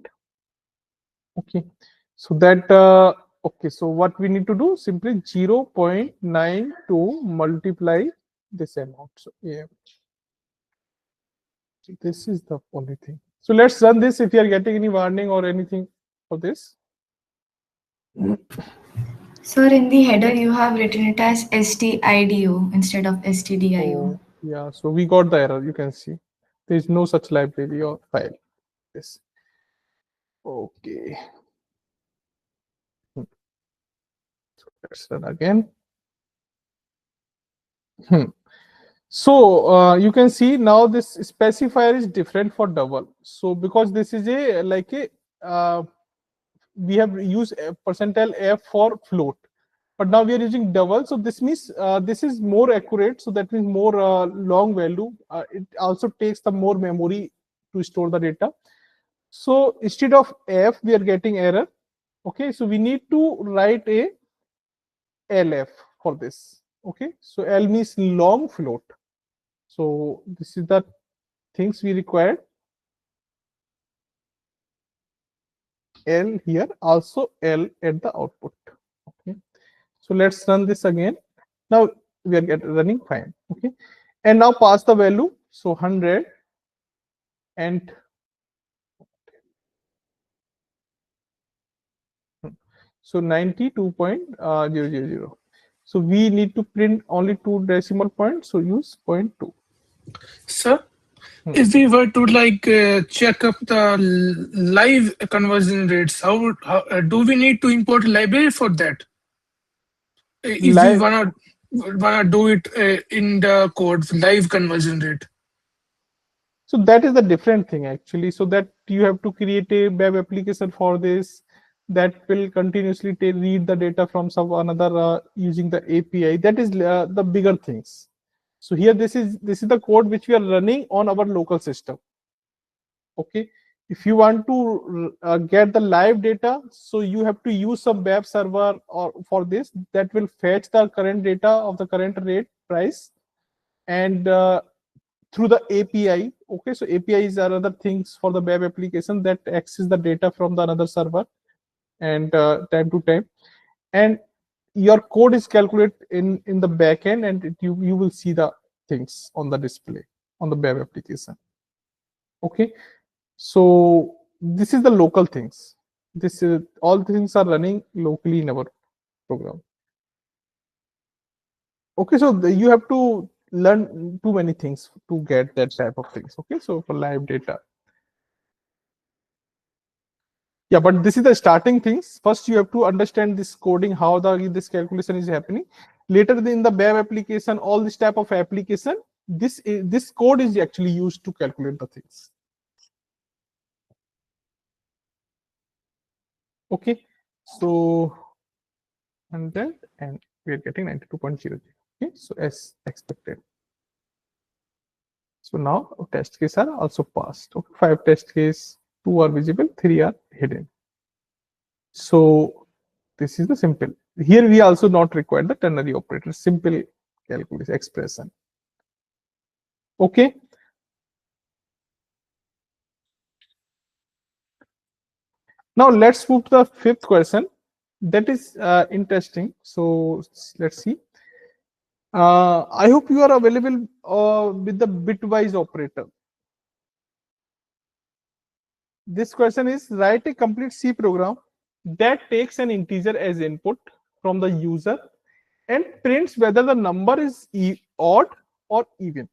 Okay, so that okay, so what we need to do, simply 0.92 multiply this amount. So yeah, this is the only thing. So let's run this if you are getting any warning or anything for this. Sir, in the header you have written it as STIDO instead of STDIO. Oh, yeah, so we got the error. You can see there is no such library or file. This. Okay. So let's run again. So you can see now this specifier is different for double. So because this is a like a we have used %f for float, but now we are using double. So this means this is more accurate. So that means more long value. It also takes the more memory to store the data. So instead of f, we are getting error. Okay, so we need to write a lf for this. Okay, so l means long float. So this is the things we required. L here, also L at the output. Okay, so let's run this again. Now we are running fine. Okay, and now pass the value. So 100 and so 92.000. So we need to print only 2 decimal points. So use 0.2. Sir, if we were to like check up the live conversion rates, how do we need to import a library for that? If we wanna do it in the code live conversion rate. So that is the different thing actually. So that you have to create a web application for this that will continuously read the data from some another using the API. That is the bigger things. So here this is the code which we are running on our local system. Okay, if you want to get the live data, so you have to use some web server or for this that will fetch the current data of the current rate price, and through the API. Okay, so APIs are other things for the web application that access the data from the another server and time to time, and your code is calculated in the backend, and you will see the things on the display on the web application. Okay, so this is the local things. This is all things are running locally in our program. Okay, so you have to learn too many things to get that type of things. Okay, so for live data. Yeah, but this is the starting things. First, you have to understand this coding, how this calculation is happening. Later, in the web application, all this type of application, this code is actually used to calculate the things. Okay, so 100 and we are getting 92.00. Okay, so as expected. So now test case are also passed. Okay, 5 test case, 2 are visible, 3 are hidden. So this is the simple. Here we also not require the ternary operator, simple calculus expression. Okay. Now let's move to the fifth question. That is interesting. So let's see. I hope you are available with the bitwise operator. This question is write a complete C program that takes an integer as input from the user and prints whether the number is odd or even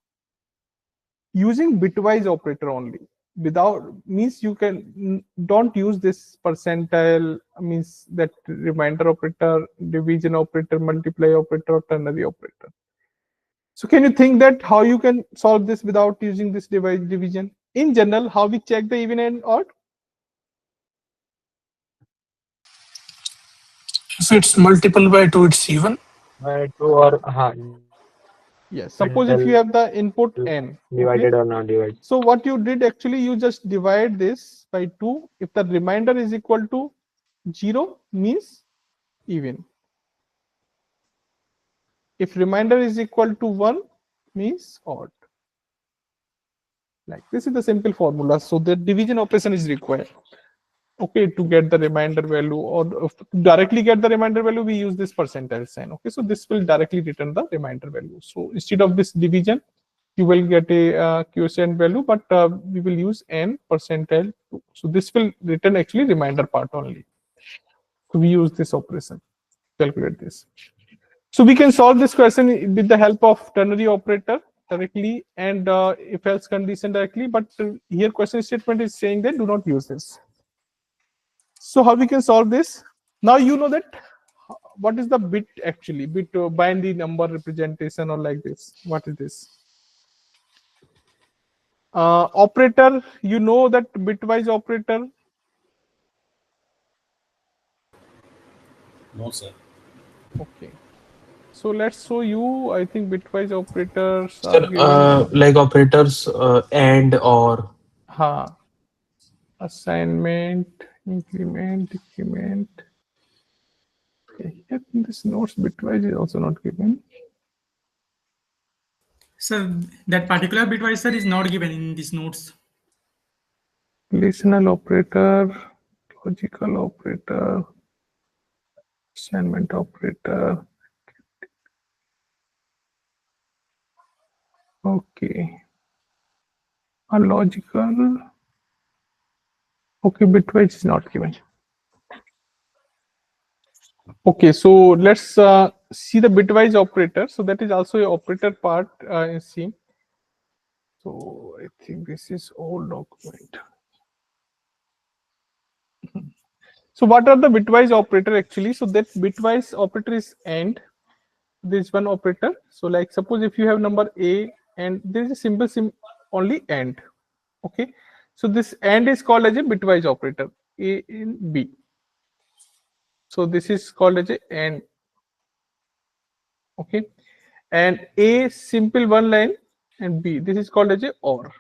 using bitwise operator only. Without means you can don't use this percentile, means that reminder operator, division operator, multiply operator, or ternary operator. So can you think that how you can solve this without using this division? In general, how we check the even and odd? If it's multiple by 2, it's even. By 2 or Yes. Suppose if you have the input n, divided okay? or not divided. So what you did actually, you just divide this by 2. If the remainder is equal to 0, means even. If remainder is equal to 1, means odd. Like this is the simple formula. So the division operation is required. Okay, to get the remainder value, or to directly get the remainder value, we use this percentile sign. Okay, so this will directly return the remainder value. So instead of this division, you will get a quotient value, but we will use n percentile 2. So this will return actually remainder part only. So we use this operation, calculate this. So we can solve this question with the help of ternary operator directly and if else condition directly, but here question statement is saying that do not use this. So how we can solve this? Now you know that what is the bit actually, bit binary number representation or like this. What is this? Operator, you know that bitwise operator. No, sir. Okay. So let's show you. I think bitwise operators are Sir, given. like operators and or. Assignment, increment, decrement. Okay, here in this notes bitwise is also not given. So that particular bitwise sir is not given in these notes. Relational operator, logical operator, assignment operator. Okay. A logical. Okay, bitwise is not given. Okay, so let's see the bitwise operator. So that is also a operator part in C. So I think this is old document. So what are the bitwise operator actually? So that bitwise operator is AND. This one operator. So like suppose if you have number A and there is a simple only AND. Okay. So this AND is called as a bitwise operator. A in B. So this is called as a AND. Okay. And A simple one line and B. This is called as a OR.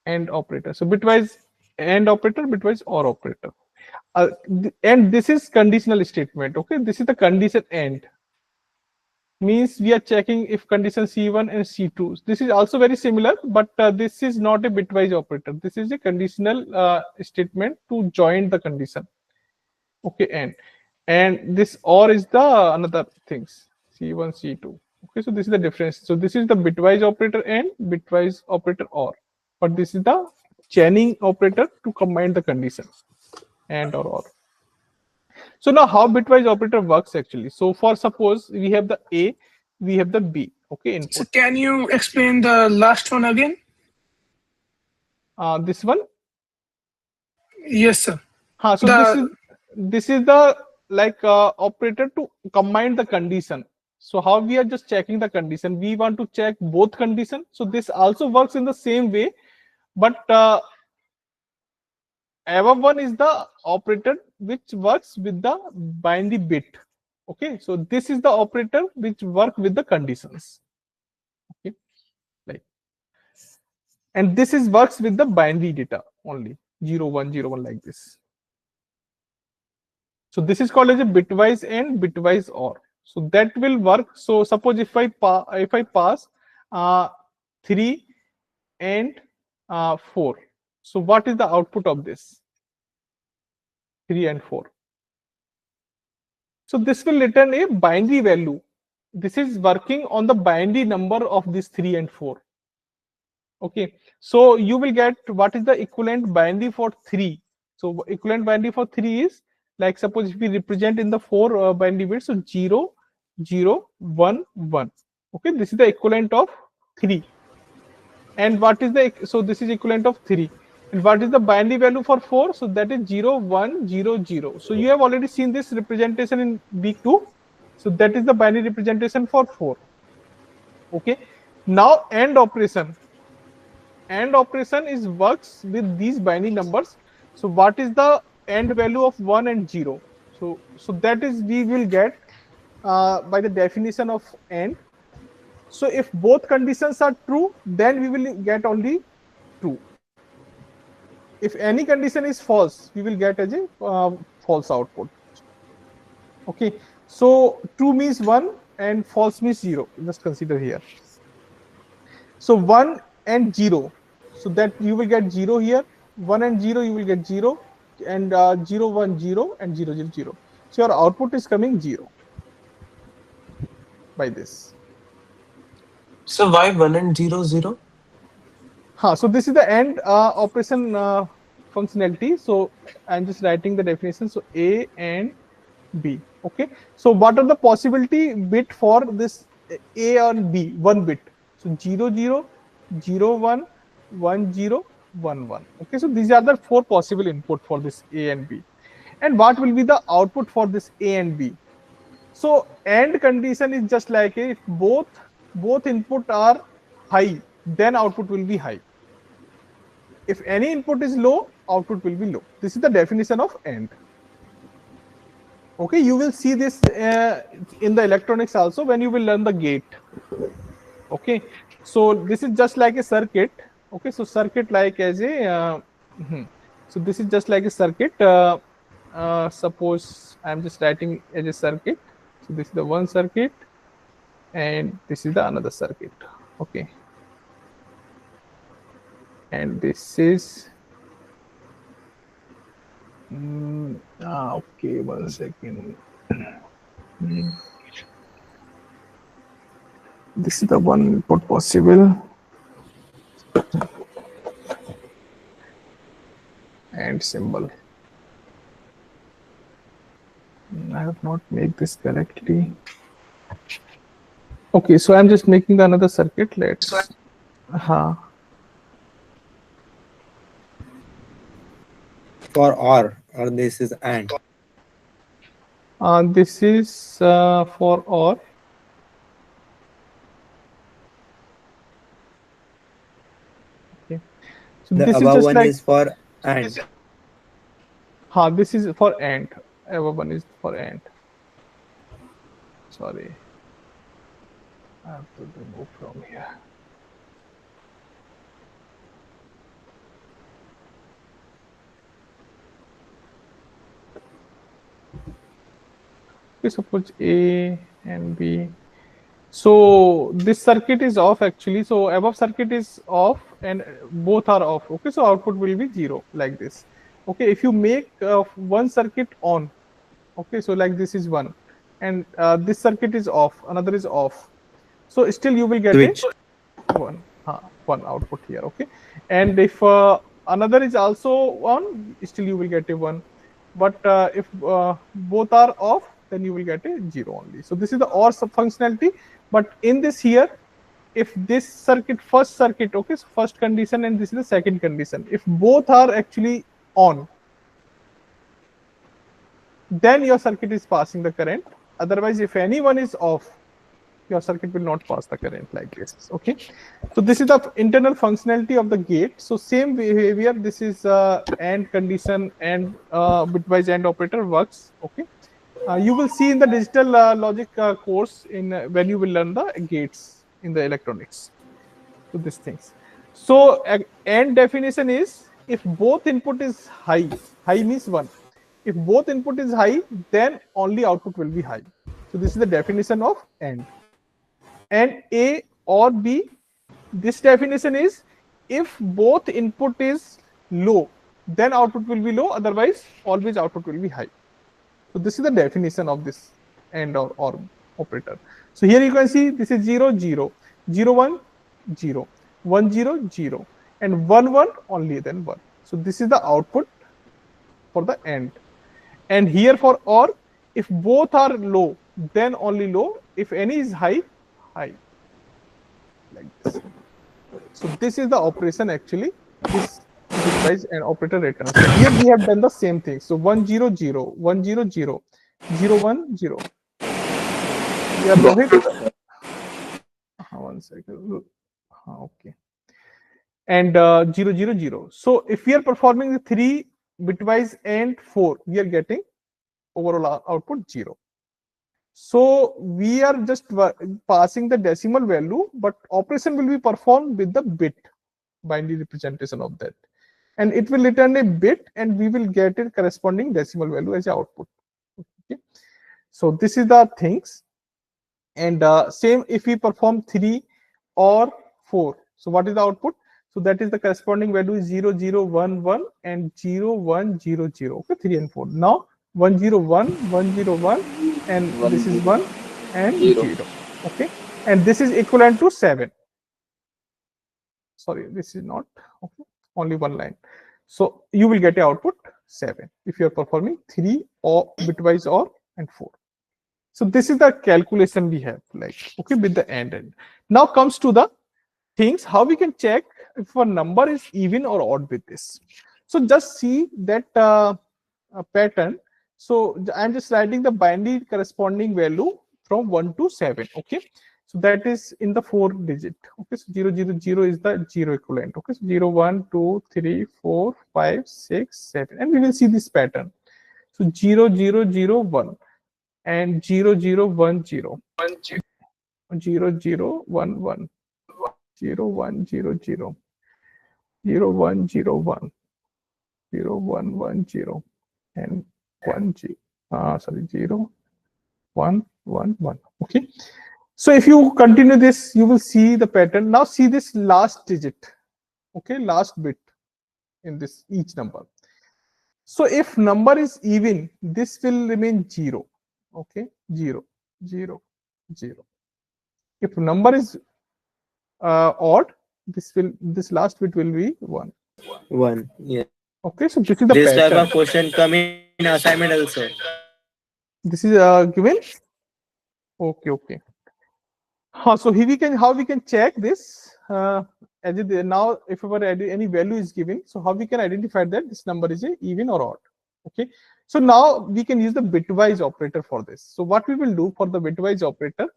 AND operator. So bitwise AND operator, bitwise OR operator. And this is conditional statement. Okay, this is the condition AND, means we are checking if condition C1 and C2. This is also very similar, but this is not a bitwise operator. This is a conditional statement to join the condition. Okay, and this OR is the another things C1 C2. Okay, so this is the difference. So this is the bitwise operator and bitwise operator OR, but this is the chaining operator to combine the condition and or. So now how bitwise operator works actually. So for suppose we have the A, we have the B. Okay, So input. can you explain the last one again? This one. Yes, sir. So this is the like operator to combine the condition. So how we are just checking the condition? We want to check both condition. So this also works in the same way, but above one is the operator which works with the binary bit. Okay, so this is the operator which work with the conditions. Okay, like, and this is works with the binary data only 0101 like this. So this is called as a bitwise and bitwise OR. So that will work. So suppose if I pass 3 and 4. So what is the output of this? 3 and 4. So this will return a binary value. This is working on the binary number of this 3 and 4. Okay, so you will get what is the equivalent binary for 3. So equivalent binary for 3 is like suppose if we represent in the 4 binary bits, so 0 0 1 1. Okay, this is the equivalent of 3. And what is the, so this is equivalent of 3. And what is the binary value for 4? So that is 0 1 0 0. So you have already seen this representation in week 2. So that is the binary representation for 4. Okay, now AND operation. AND operation is works with these binary numbers. So what is the AND value of 1 and 0? So that is we will get by the definition of AND. So if both conditions are true, then we will get only true. If any condition is false, we will get as a false output. Okay, so true means 1 and false means 0. Just consider here. So 1 and 0. So that you will get 0 here. 1 and 0 you will get 0, and 0 1 0 and 0 0 0. So your output is coming 0 by this. So why 1 and 0 0? So this is the AND operation functionality. So I'm just writing the definition. So A and B. Okay, so what are the possibility bit for this A and B? One bit. So 0 0 0 1 1 0 1 1. Okay, so these are the 4 possible input for this A and B. And what will be the output for this A and B? So AND condition is just like if both input are high, then output will be high. If any input is low, output will be low. This is the definition of AND. Okay, you will see this in the electronics also when you will learn the gate. Okay, so this is just like a circuit. Okay, so circuit like as a so this is just like a circuit. Suppose I'm just writing as a circuit. So this is the one circuit and this is the another circuit. Okay, and this is okay, 1 second. This is the one input possible, and symbol. I have not made this correctly. Okay, so I'm just making the another circuit. Let's for or this is AND. This is for OR. Okay, so The this is above just one like is for AND. this is for AND. Above one is for AND. Sorry, I have to remove from here. Okay, suppose A and B. So this circuit is off actually. So above circuit is off and both are off. Okay, so output will be 0 like this. Okay, if you make one circuit on, okay, so like this is one, and this circuit is off, another is off. So still you will get Switch. a one output here. Okay, and if another is also on, still you will get a one. But if both are off, then you will get a zero only. So this is the OR sub functionality. But in this here, if this circuit, first circuit, okay, so first condition and this is the second condition, if both are actually on, then your circuit is passing the current. Otherwise, if any one is off, your circuit will not pass the current like this. Okay, so this is the internal functionality of the gate. So same behavior, this is AND condition and bitwise AND operator works. Okay, you will see in the digital logic course in when you will learn the gates in the electronics. So these things. So AND definition is if both input is high, high means 1. If both input is high, then only output will be high. So this is the definition of AND. And A or B, this definition is if both input is low, then output will be low, otherwise always output will be high. So this is the definition of this AND or operator. So here you can see this is 0 0 0 1 0 1 0 0 and 1 1 only, then 1. So this is the output for the AND. And here for OR, if both are low, then only low. If any is high, high, like this. So this is the operation actually, this bitwise and operator returns. So here we have done the same thing. So 1 0 0 1 0 0 0 1 0. Yeah, Rohit. One second. Okay. And 0 0 0. So if we are performing the 3 bitwise and 4, we are getting overall output 0. So we are just passing the decimal value, but operation will be performed with the bit binary representation of that, and it will return a bit, and we will get a corresponding decimal value as output. Okay, so this is the things. And same if we perform 3 or 4. So what is the output? So that is the corresponding value is 0 0 1 1 and 0 1 0 0. Okay, 3 and 4. Now 1 0 1 1 0 1 and this is 1 and 0. Okay, and this is equivalent to 7. Sorry, this is not okay, only one line. So you will get a output 7 if you are performing 3 or bitwise OR and 4. So this is the calculation we have, like, okay, with the AND. Now comes to the things how we can check if a number is even or odd with this. So just see that pattern. So I'm just writing the binary corresponding value from 1 to 7. Okay, so that is in the 4 digit. Okay, so 0 0 0 is the 0 equivalent. Okay, so 0 1 2 3 4 5 6 7, and we will see this pattern. So 0 0 0 1 and 0 0 1 0 0 0 1 1 0 1 0 0 0 1 0 1 0 1 1 0 and 1 0 sorry 0 1 1 1. Okay, so if you continue this, you will see the pattern. Now see this last digit, okay, last bit in this each number. So if number is even, this will remain 0. Okay, 0 0 0. If number is odd, this last bit will be 1. 1. Yeah. Okay, so this is the This type pattern. of question come in assignment also. This is given. Okay. So here how we can check this? As now, if our any value is given, so how we can identify that this number is a even or odd? Okay, so now we can use the bitwise operator for this. So what we will do for the bitwise operator?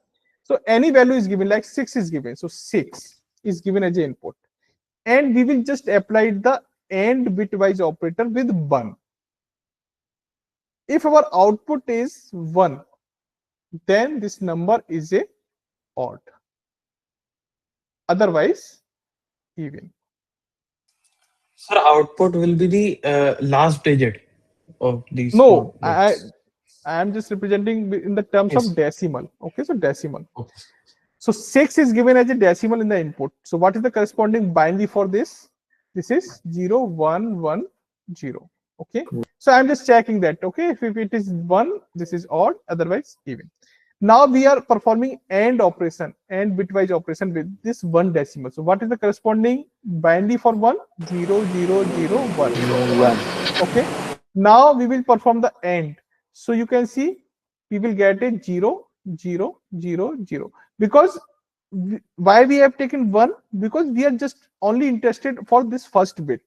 So any value is given, like 6 is given. So 6 is given as an input, and we will just apply the AND bitwise operator with 1. If our output is 1, then this number is a odd. Otherwise, even. Sir, output will be the last digit of these No, four bits. I am just representing in the terms Yes. of decimal. Okay, so decimal. Okay. So 6 is given as a decimal in the input. So what is the corresponding binary for this? This is 0 1 1 0. Okay, so I'm just checking that. Okay, if it is 1, this is odd, otherwise even. Now we are performing AND operation, AND bitwise operation with this one decimal. So what is the corresponding binary for 1? 0, 0, 0, 1. Okay. Now we will perform the AND. So you can see we will get a 0, 0, 0, 0. Because why we have taken 1? Because we are just only interested for this first bit.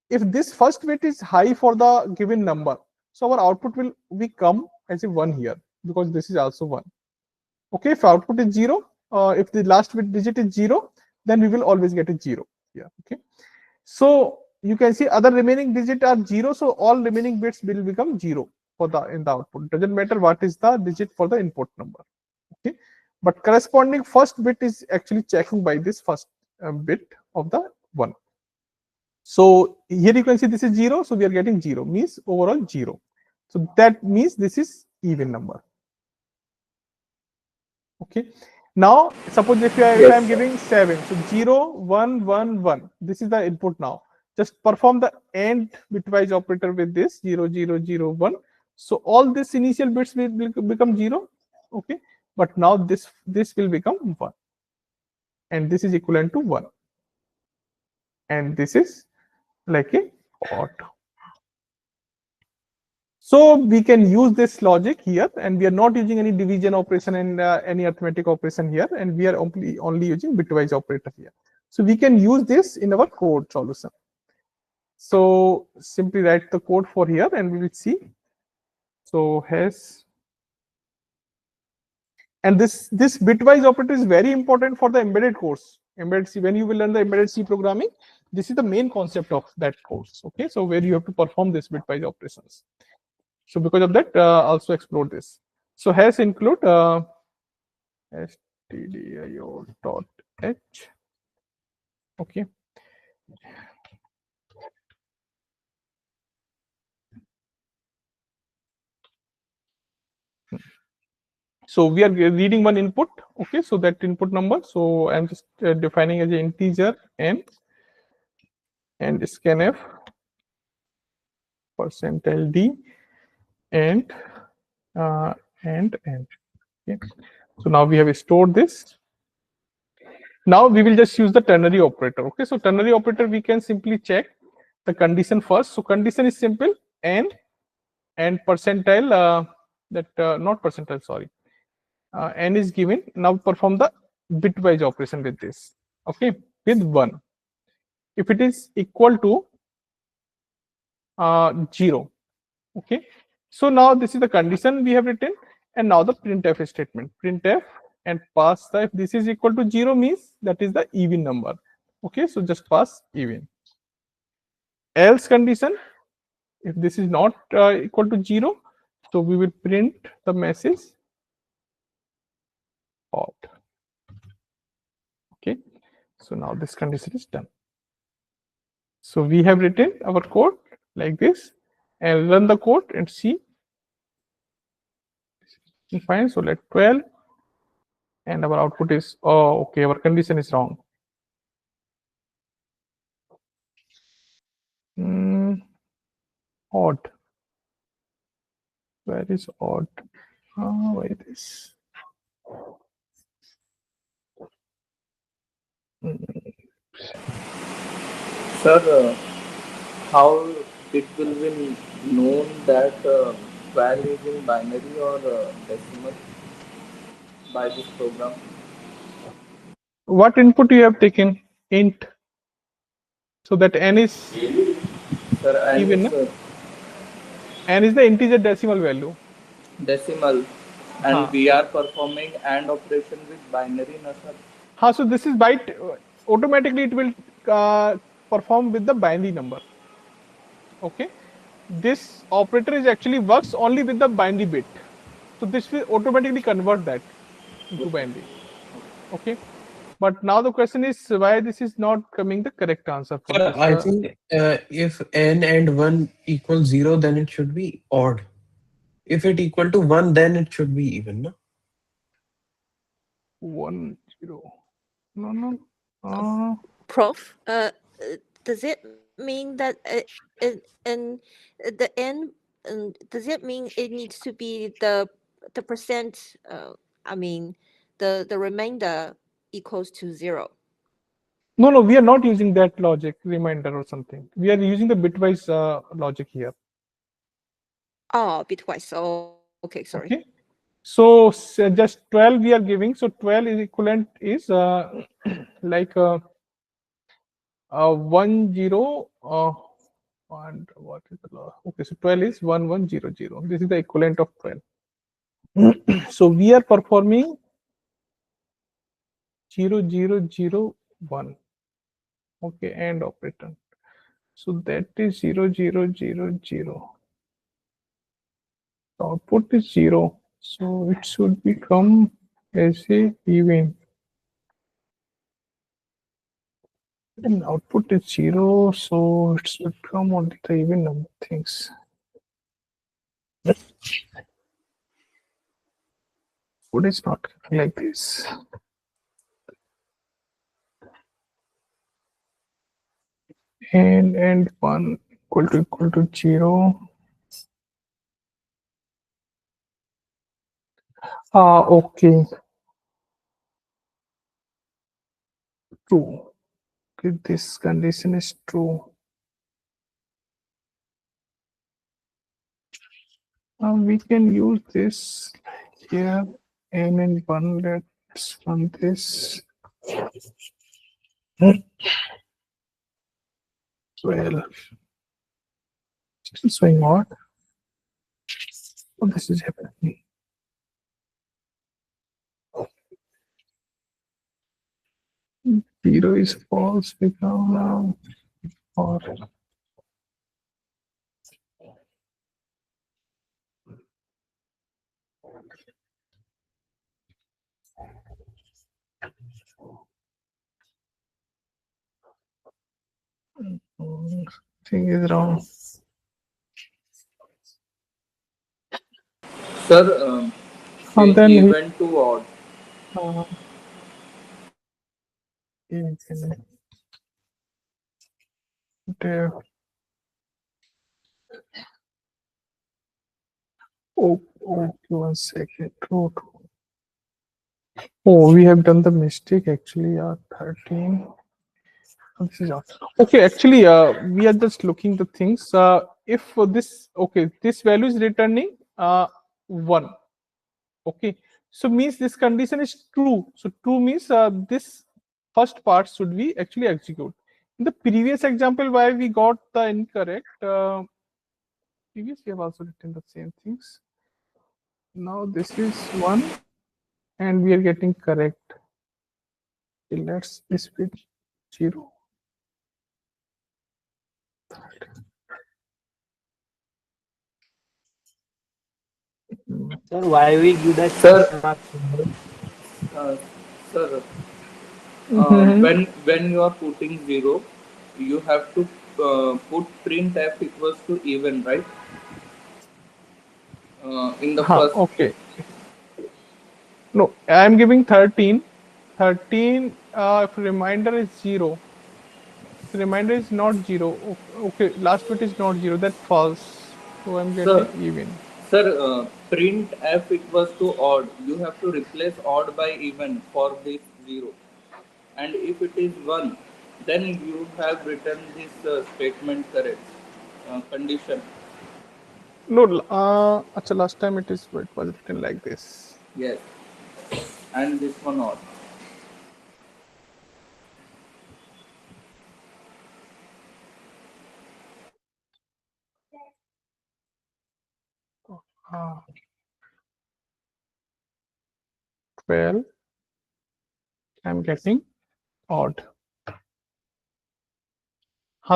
If this first bit is high for the given number, so our output will be come as a 1 here, because this is also 1. Okay, if output is 0, if the last bit digit is 0, then we will always get a 0 here. Okay, so you can see other remaining digit are 0, so all remaining bits will become 0 for the in the output. Doesn't matter what is the digit for the input number. Okay, but corresponding first bit is actually checking by this first bit of the 1. So here you can see this is 0, so we are getting 0, means overall 0. So that means this is even number. Okay, now suppose if I am giving 7, so 0, 1, 1, 1, this is the input. Now just perform the AND bitwise operator with this 0, 0, 0, 1. So all these initial bits will become 0. Okay, but now this will become 1, and this is equivalent to 1, and this is like a odd. So we can use this logic here, and we are not using any division operation and any arithmetic operation here, and we are only using bitwise operator here. So we can use this in our code solution. So simply write the code for here, and we will see. So has, and this bitwise operator is very important for the embedded course. Embedded C, when you will learn the embedded C programming, this is the main concept of that course. Okay, so where you have to perform this bitwise operations. So because of that, also explore this. So has include stdio.h. Okay. So we are reading one input. Okay, so that input number. So I'm just defining as an integer n, and scanf percentile d and n. Okay. So now we have stored this. Now we will just use the ternary operator. Okay, so ternary operator, we can simply check the condition first. So condition is simple, n and percentile, not percentile, sorry, n is given. Now perform the bitwise operation with this. Okay, with 1. If it is equal to 0. Okay, so now this is the condition we have written, and now the printf statement, printf, and pass the, if this is equal to 0 means that is the even number. Okay, so just pass even. Else condition, if this is not equal to 0, so we will print the message odd. Okay, so now this condition is done. So we have written our code like this, and run the code and see. Fine, so let 12, and our output is, oh, okay, our condition is wrong. Odd. Where is odd? Why this? Sir, how it will be known that value is in binary or decimal by this program? What input you have taken? Int. So that n is Sir, n even. is N is the integer decimal value. Decimal, and we are performing AND operation with binary, na sir? So this is byte. Automatically it will perform with the binary number. Okay, this operator is actually works only with the binary bit, so this will automatically convert that into binary. Okay, but now the question is why this is not coming the correct answer for this. I think if n and 1 equals 0, then it should be odd. If it equal to 1, then it should be even. No? 1, 0. No. Prof, does it mean that in the n, does it mean it needs to be the the percent, I mean, the remainder equals to 0. No, we are not using that logic reminder or something. We are using the bitwise logic here. Oh, bitwise. Oh, okay, sorry. Okay. So just 12 we are giving. So 12 is equivalent is like 10 and what is the law? Okay, so 12 is 1100. This is the equivalent of 12. So we are performing 0001. Okay, and operator. So that is 0000. The output is 0. So it should become as a even. And output is 0, so it should come only the even number things. Code is not like this. And 1 equal to 0. Okay. True. Okay, this condition is true. We can use this here. N and 1, let's run this. 12. Still showing what? Oh, this is happening. Zero is false, become now or thing is wrong. Sir, And change then even to odd. There. Oh, one second. True. Oh, we have done the mistake actually. 13. This is okay. Actually, we are just looking the things. If this okay, this value is returning 1. Okay, so means this condition is true. So true means this first part should be actually execute. In the previous example, why we got the incorrect? Previously, we have also written the same things. Now this is 1, and we are getting correct. Okay, let's switch 0. Sir, why we give that Sir, question mark symbol? Sir, Mhm. when you are putting 0, you have to put printf equals to even, right? In the first. Okay. No, I am giving 13. 13, if reminder is 0. The reminder is not 0. Okay, last bit is not 0. That false. So I'm Sir, getting even. Sir, print f equals to odd. You have to replace odd by even for this 0. And if it is 1, then you have written this statement correct. Condition. No, last time it was written like this. Yes. And this one odd. Uh, 12. I'm getting odd.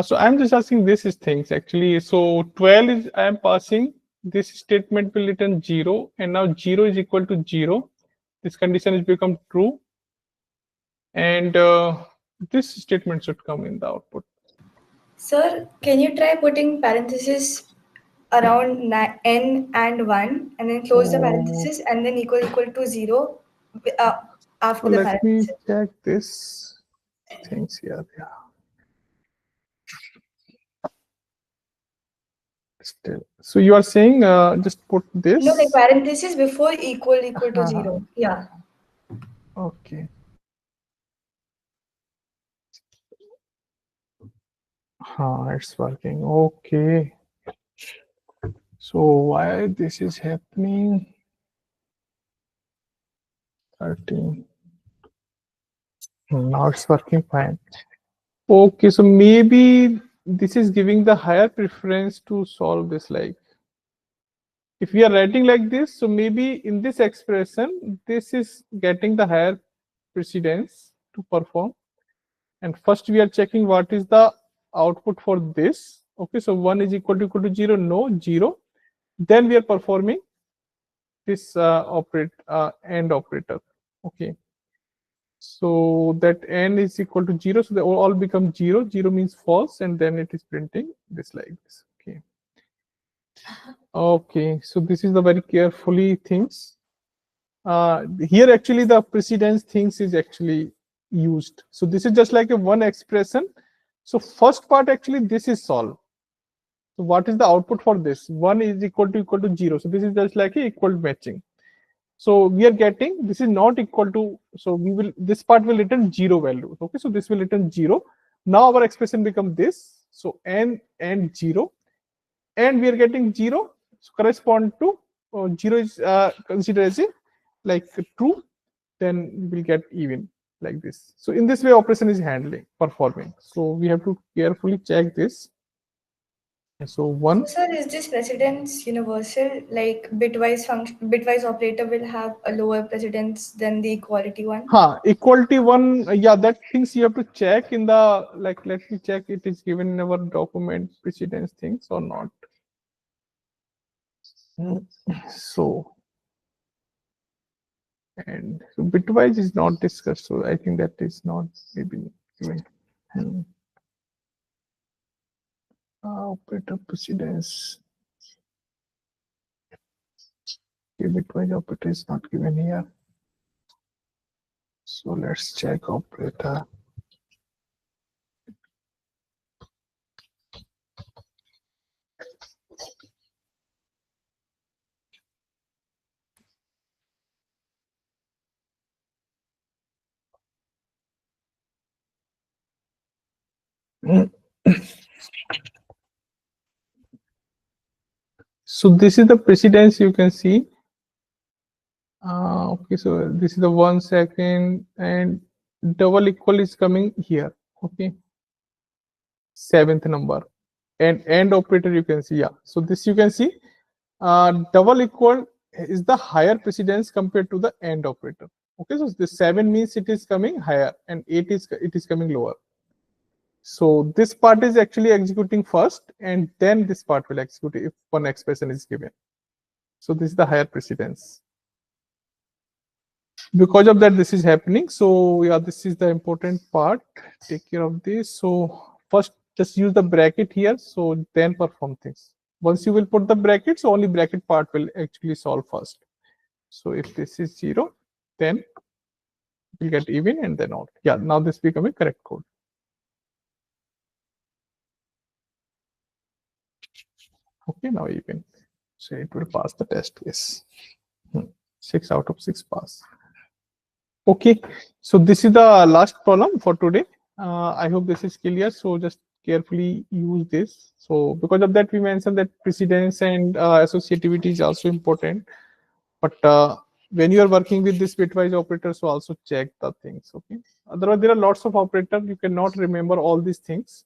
So I'm just asking this is things actually. So 12 is I am passing. This statement will return 0, and now 0 is equal to 0. This condition has become true, and this statement should come in the output. Sir, can you try putting parentheses around n and 1 and then close the parentheses and then equal to 0 after the Let me parentheses? check this things here. Yeah. still. So you are saying just put this. No, like parenthesis before equal to 0. Yeah. Okay. It's working. Okay. So why this is happening? 13. Now it's working fine. Okay, so maybe this is giving the higher preference to solve this. Like if we are writing like this, so maybe in this expression, this is getting the higher precedence to perform. And first we are checking what is the output for this. Okay, so 1 is equal to 0, no, 0. Then we are performing this AND operator. Okay, so that n is equal to 0, so they all become 0. 0 means false, and then it is printing this like this. Okay. Okay, so this is the very carefully things. Here actually the precedence things is actually used. So this is just like a one expression. So first part actually this is solved. So what is the output for this? 1 is equal to 0. So this is just like a equal matching. So we are getting this is not equal to, so we will, this part will return 0 value. Okay, so this will return 0. Now our expression become this. So n and 0, and we are getting 0. So correspond to 0 is considered as a like true, then we will get even like this. So in this way operation is performing. So we have to carefully check this. So one. So, sir, is this precedence universal? Like bitwise operator will have a lower precedence than the equality one? Equality one, yeah, that things you have to check in the, like, let me check it is given in our document precedence things or not. So, and so bitwise is not discussed, so I think that is not maybe given. Operator precedence. Bitwise operator is not given here. So let's check operator. So this is the precedence you can see. Okay, so this is the 1 second, and double equal is coming here. Okay, 7th number, and AND operator you can see. Yeah, so this you can see double equal is the higher precedence compared to the AND operator. Okay, so the 7 means it is coming higher, and 8 is it is coming lower. So this part is actually executing first, and then this part will execute if one expression is given. So this is the higher precedence. Because of that this is happening. So yeah, this is the important part. Take care of this. So first just use the bracket here, so then perform things. Once you will put the bracket, so only bracket part will actually solve first. So if this is 0, then we'll get even and then out. Yeah, now this become a correct code. Okay, now even. So it will pass the test case. 6 out of 6 pass. Okay, so this is the last problem for today. I hope this is clear. So just carefully use this. So because of that, we mentioned that precedence and associativity is also important. But when you are working with this bitwise operator, so also check the things. Okay. Otherwise, there are lots of operators. You cannot remember all these things.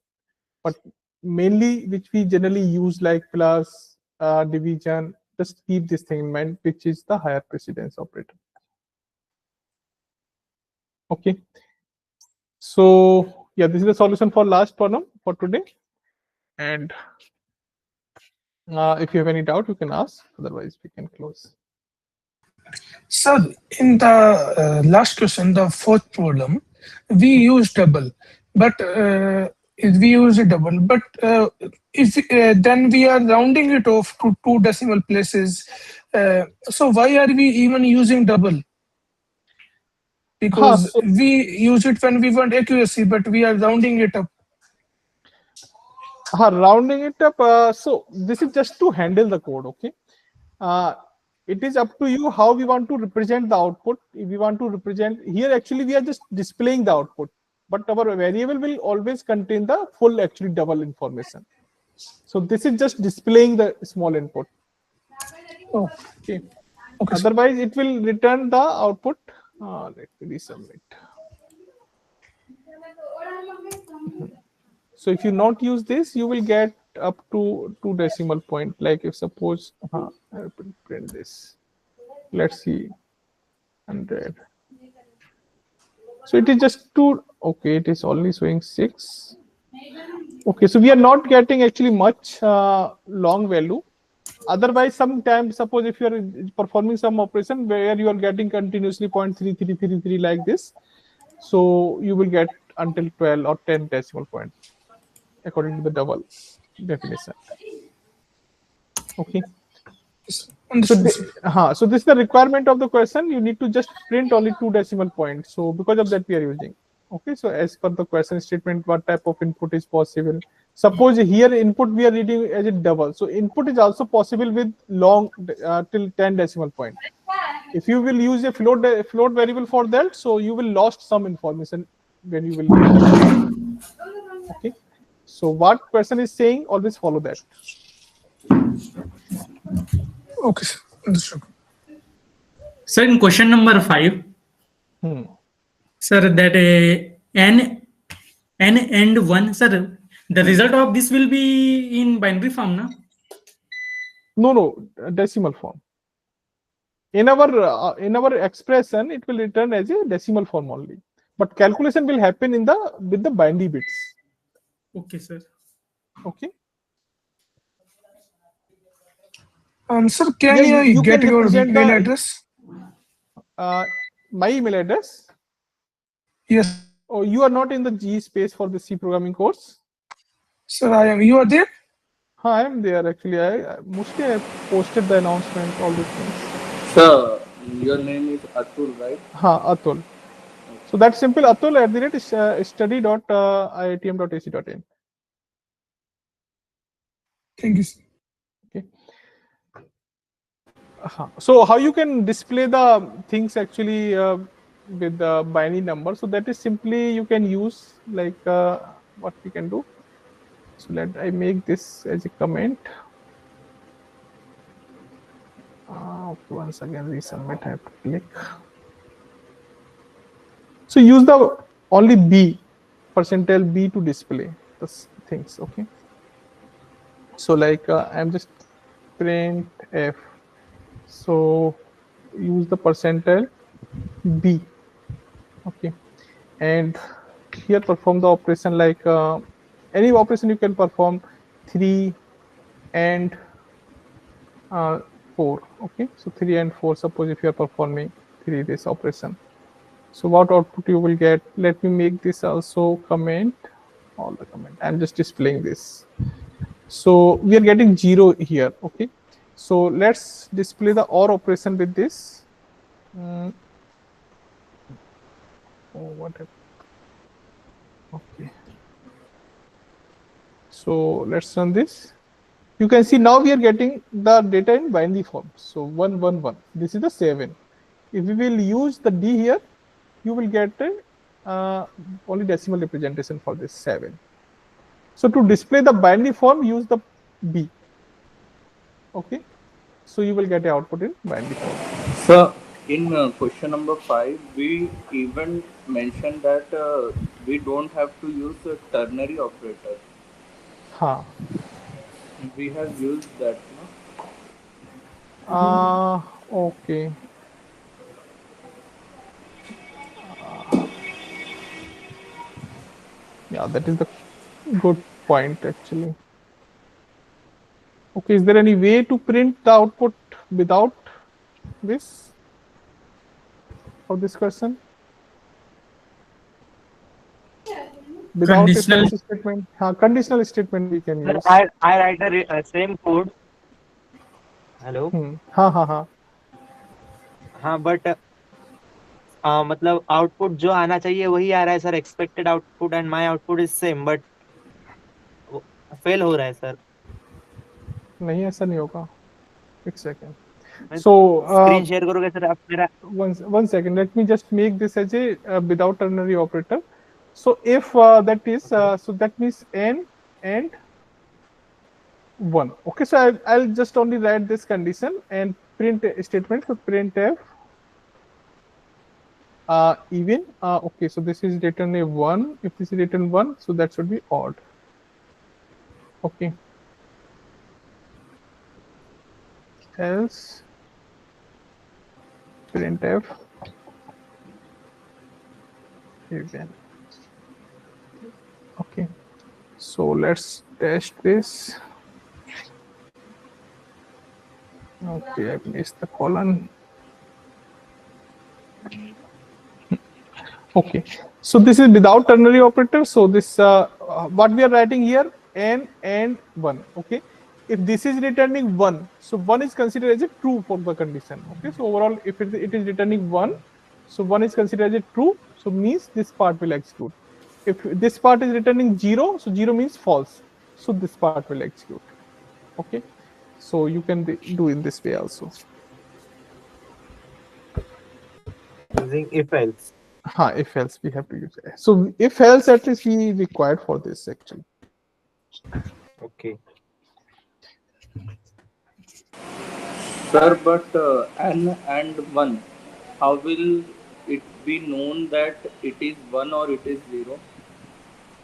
But mainly, which we generally use like plus, division, just keep this thing in mind, which is the higher precedence operator. Okay, so yeah, this is the solution for last problem for today, and if you have any doubt you can ask, otherwise we can close. Sir, in the last question, the fourth problem, we use double, but we use a double, but if then we are rounding it off to 2 decimal places. So why are we even using double? Because we use it when we want accuracy, but we are rounding it up. Rounding it up. So this is just to handle the code. Okay. Uh, it is up to you how we want to represent the output. If we want to represent here, actually we are just displaying the output, but our variable will always contain the full actually double information. So this is just displaying the small input. Oh, okay. okay, sir. Otherwise it will return the output. Let me resubmit. So if you not use this, you will get up to 2 decimal point. Like if suppose I will print this. Let's see, 100. So it is just 2. Okay, it is only showing 6. Okay, so we are not getting actually much long value. Otherwise, sometimes suppose if you are performing some operation where you are getting continuously 0.3333 like this, so you will get until 12 or 10 decimal point according to the double definition. Okay. So, so this is the requirement of the question. You need to just print only 2 decimal points. So because of that we are using. Okay. So as per the question statement, what type of input is possible? Suppose here input we are reading as a double. So input is also possible with long till 10 decimal point. If you will use a float variable for that, so you will lost some information when you will read the. Okay. So what person is saying, always follow that. Okay, sir. Understood. Sir, in question number 5, sir, that n and 1, sir, the result of this will be in binary form, na? No, decimal form. In our expression, it will return as a decimal form only. But calculation will happen in the with the binary bits. Okay, sir. Okay. Sir, can you get can your represent email address? My email address? Yes. Oh, you are not in the G space for the C programming course? Sir, I am. You are there? I am there actually. I mostly I posted the announcement, all these things. Sir, your name is Atul, right? Atul. So that's simple. Atul @ study.iitm.ac.in. Thank you, sir. Okay. So how you can display the things actually with the binary number? So that is simply you can use like what we can do. So let I make this as a comment. Once again resubmit. I have to click. So use the only B %B to display the things. Okay. So like I'm just print F. So use the %B. Okay. And here perform the operation like any operation you can perform 3 and 4. Okay. So 3 and 4. Suppose if you are performing 3 this operation. So what output you will get? Let me make this also comment. All the comment. I'm just displaying this. So we are getting 0 here. Okay. So let's display the OR operation with this. Oh, what happened? Okay. So let's run this. You can see now we are getting the data in binary form. So 1 1 1. This is the 7. If we will use the D here, you will get only decimal representation for this 7. So to display the binary form, use the B. Okay. So you will get an output in binary form. So in question number 5, we even mentioned that we don't have to use a ternary operator. We have used that. No? Okay. Yeah, that is the good point actually. Okay, is there any way to print the output without this for this question? Without Conditional. a statement, conditional statement we can use. I write a same code. Hello. हाँ but मतलब output जो आना चाहिए वही आ रहा है sir. Expected output and my output is same, but fail हो रहा है सर। नहीं, ऐसा नहीं होगा। एक सेकेंड। मैं So स्क्रीन शेयर करोगे सर आप मेरा? one second. Let me just make this as a without ternary operator. So if that is so that means n and 1. Okay, so I'll just only write this condition and print a statement. So printf even. Okay, so this is written a 1. If this is written 1, so that should be odd. Okay, else printf even. Okay, so let's test this. Okay, I missed the colon. Okay, so this is without ternary operator. So this what we are writing here, n and 1. Okay, if this is returning 1, so 1 is considered as a true for the condition. Okay, so overall if it is returning 1, so 1 is considered as a true, so means this part will execute. If this part is returning 0, so 0 means false, so this part will execute. Okay, so you can do in this way also. Using if else. If else we have to use it. So if else at least we required for this actually. Okay. Sir, but n and 1, how will it be known that it is 1 or it is 0?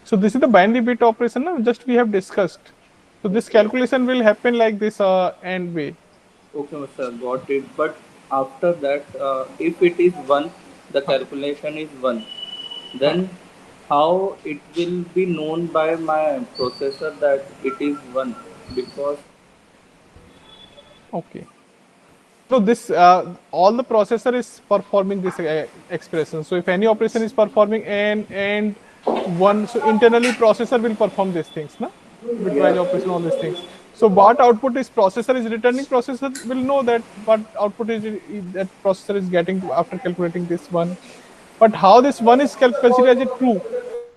So this is the binary bit operation, no? Just we have discussed. So this calculation will happen like this and way. Okay, sir, got it. But after that, if it is 1, the calculation is 1, then how it will be known by my processor that it is 1? Because Okay. No, this all the processor is performing this expression. So if any operation is performing and 1, so internally processor will perform these things, na? Bitwise operation, all these things. So what output is processor is returning, processor will know that what output is that processor is getting after calculating this one. But how this one is considered as a true,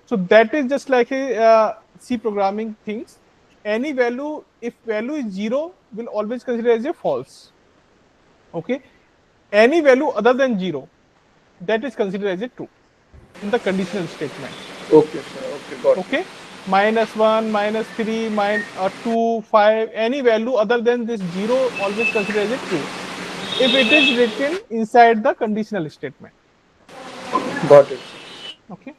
so that is just like a C programming things. Any value, if value is 0, will always consider as a false. Okay, any value other than 0, that is considered as a true in the conditional statement. okay, sir, okay, got it. Okay, -1, -3, 2, 5, any value other than this 0 always considered as a true if it is written inside the conditional statement. Got it. Okay,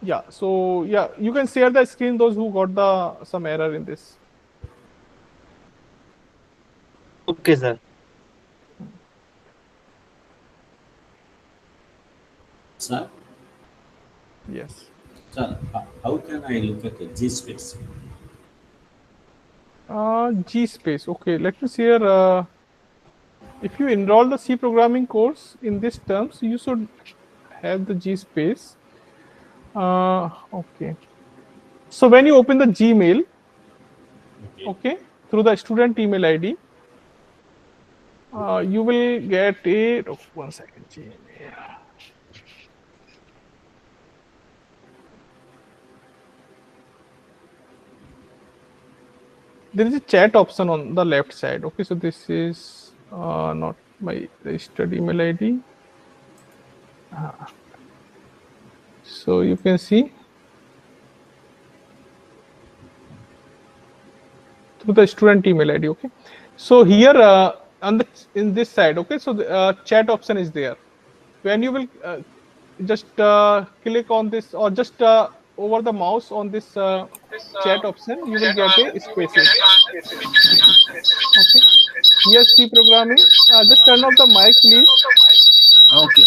yeah, so yeah, you can share the screen those who got the some error in this. Okay, sir. Sir, Yes. sir, how can I look at the G space? G space. Okay, let me share. If you enroll the C programming course in this terms, you should have the G space. Okay. So when you open the Gmail, okay, through the student email ID, you will get a 1 second Gmail. There is a chat option on the left side. Okay, so this is not my registered email ID. So you can see through the student email ID. Okay, so here on the in this side, okay, so the chat option is there. When you will just click on this or just over the mouse on this chat option, you will get a spaces. Okay, here C programming. Just turn off the mic, please. Okay.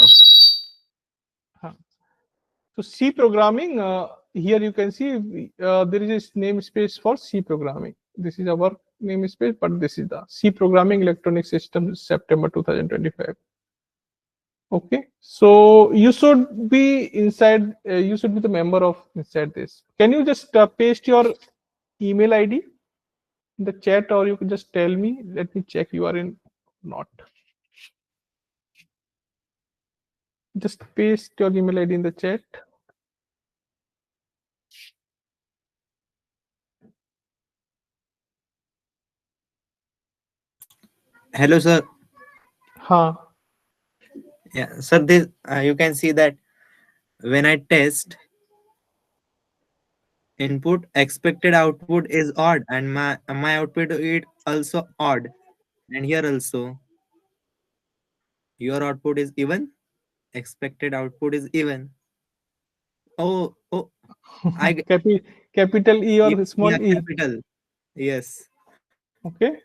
So C programming, here you can see there is a namespace for C programming. This is our namespace, but this is the C programming electronic systems September 2025. Okay, so you should be inside, you should be the member of inside this. Can you just paste your email ID in the chat, or you can just tell me? Let me check you are in not. Just paste your email ID in the chat. Hello, sir. Huh. Yeah, sir. This you can see that when I test input, expected output is odd, and my output is also odd. And here also, your output is even. Expected output is even. Oh, oh, I get Capital E or yeah, small e. capital. Yes, Okay.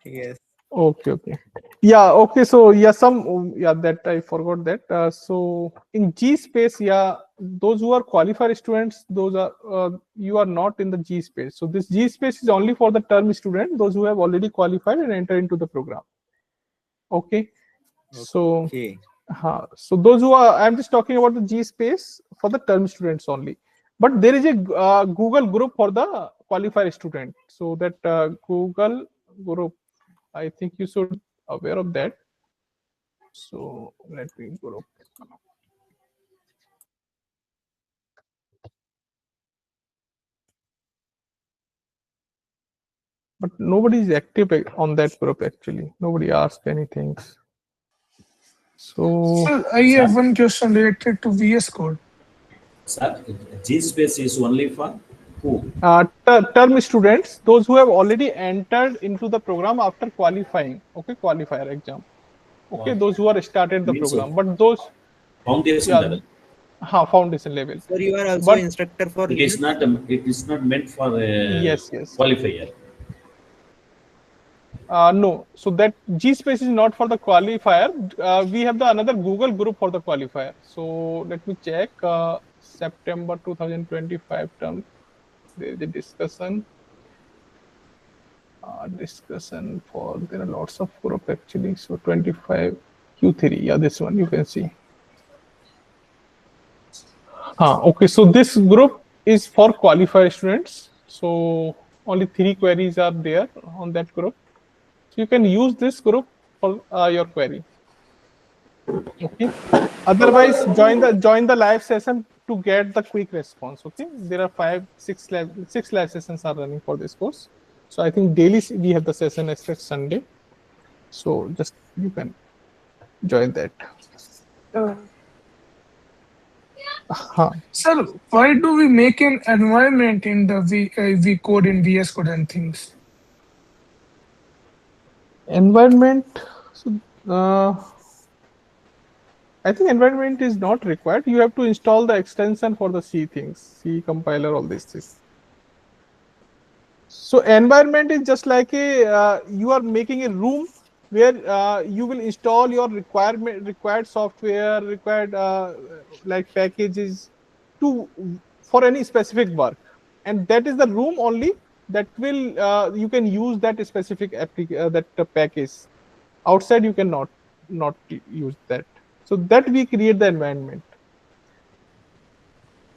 yes. Okay, okay. Yeah, okay. So yeah, yeah, that I forgot that. So in G space, yeah, those who are qualified students, those are you are not in the G space. So this G space is only for the term student, those who have already qualified and enter into the program. Okay. So Okay. so those who are, I'm just talking about the G space for the term students only. But there is a Google group for the qualified student. So that Google group, I think you should aware of that. So let me go. But nobody is active on that group actually. Nobody asked anything. So So I Sir, have one question related to VS Code. sir, G space is only for who? term students, those who have already entered into the program after qualifying. Okay, qualifier exam. Okay, What those who are started the means program. But those, foundation yeah, level. foundation level. Sir, you are also But instructor for It is Linux. not. It is not meant for a yes, yes. qualifier. No, so that G space is not for the qualifier. We have the another Google group for the qualifier. So let me check. September 2025 term. There is a discussion. Discussion for there are lots of group actually. So 25 Q3. Yeah, this one you can see. Okay, so this group is for qualified students. So only 3 queries are there on that group. So you can use this group for your query. Okay. Otherwise, join the live session to get the quick response. Okay. There are 6 live sessions are running for this course. So I think daily we have the session except Sunday. So just you can join that. Uh, Huh. Sir, why do we make an environment in the v Code in VS Code and things? Environment. So I think environment is not required. You have to install the extension for the C things, C compiler, all these things. So environment is just like a you are making a room where you will install your required software, required like packages to for any specific work, and that is the room only that will you can use that specific package. Outside you cannot not use that. So that we create the environment.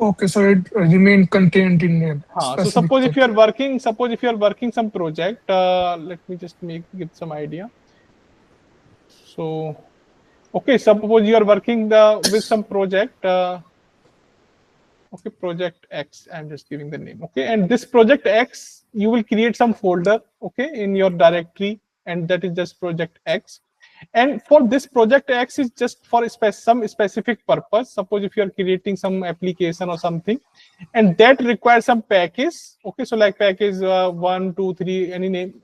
Okay, so it remain contained in a So specific suppose if you are package. working, some project, let me just give some idea. So, okay, suppose you are working with some project, okay, project X, I'm just giving the name, okay, and this project X, you will create some folder, okay, in your directory, and that is just project X. And for this project X is just for some specific purpose. Suppose if you are creating some application or something, and that requires some package, okay, so like package 1 2 3, any name,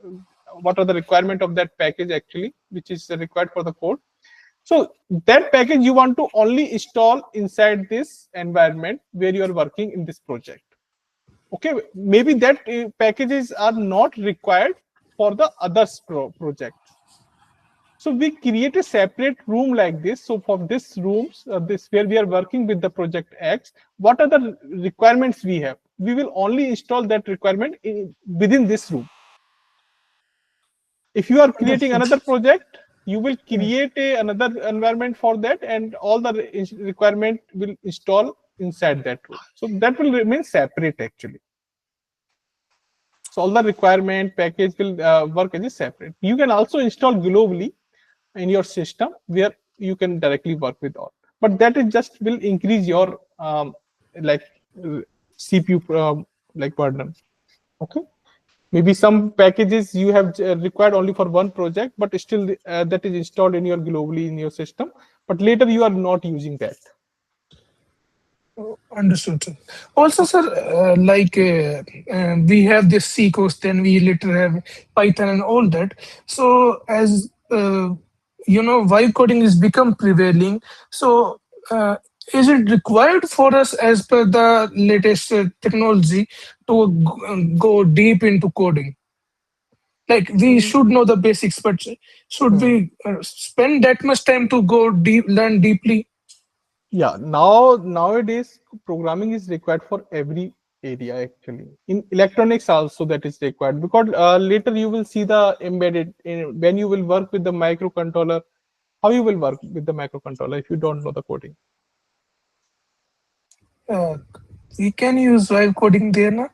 what are the requirement of that package actually, which is required for the code. So that package you want to only install inside this environment where you are working in this project. Okay, maybe that packages are not required for the others project. So we create a separate room like this. So for this rooms, this where we are working with the project X, what are the requirements we have? We will only install that requirement within this room. If you are creating Understood. another project, you will create another environment for that, and all the requirement will install inside that room. So that will remain separate actually. So all the requirement package will work as a separate. You can also install globally in your system where you can directly work with all. But that is just will increase your like CPU like burden. Okay. Maybe some packages you have required only for one project, but still that is installed in your globally in your system, but later you are not using that. Understood, sir. Also, sir, we have this C course, then we later have Python and all that. So, as vibe coding is become prevailing. So, is it required for us, as per the latest technology, to go deep into coding? Like we should know the basics, but should we spend that much time to go deep, learn deeply? Yeah, nowadays programming is required for every area actually. In electronics also that is required, because later you will see the embedded when you will work with the microcontroller. How you will work with the microcontroller if you don't know the coding? Uh, we can use vibe coding there, na?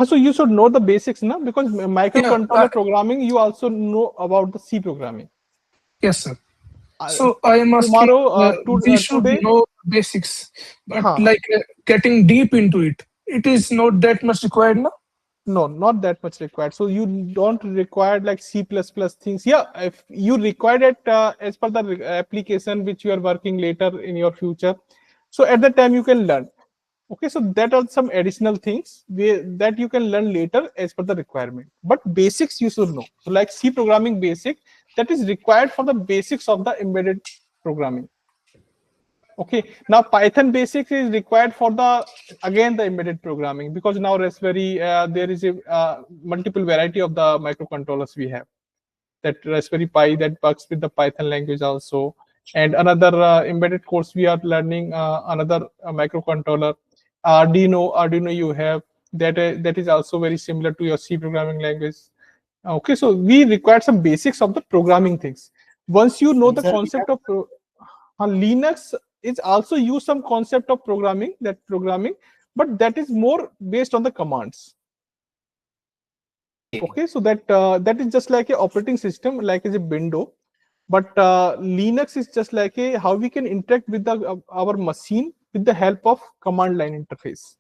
So you should know the basics, na? Because Yeah, microcontroller programming, you also know about the C programming. yes, sir. So I am asking, Tomorrow, we should today, know basics, but like getting deep into it, it is not that much required, no? no, not that much required. So you don't require like C++ things. Yeah, if you require it as per the application which you are working later in your future. So at that time you can learn. Okay, so that are some additional things that you can learn later as per the requirement. But basics you should know. So like C programming basic, that is required for the basics of the embedded programming. Okay, now Python basics is required for the again the embedded programming, because now Raspberry there is a multiple variety of the microcontrollers we have. That Raspberry Pi that works with the Python language also, and another embedded course we are learning another microcontroller Arduino you have that is also very similar to your C programming language. Okay, so we require some basics of the programming things. Once you know the Sir, concept of Linux is also use some concept of programming, but that is more based on the commands. Okay, so that is just like a operating system, like as a window, but Linux is just like a how we can interact with our machine with the help of command line interface.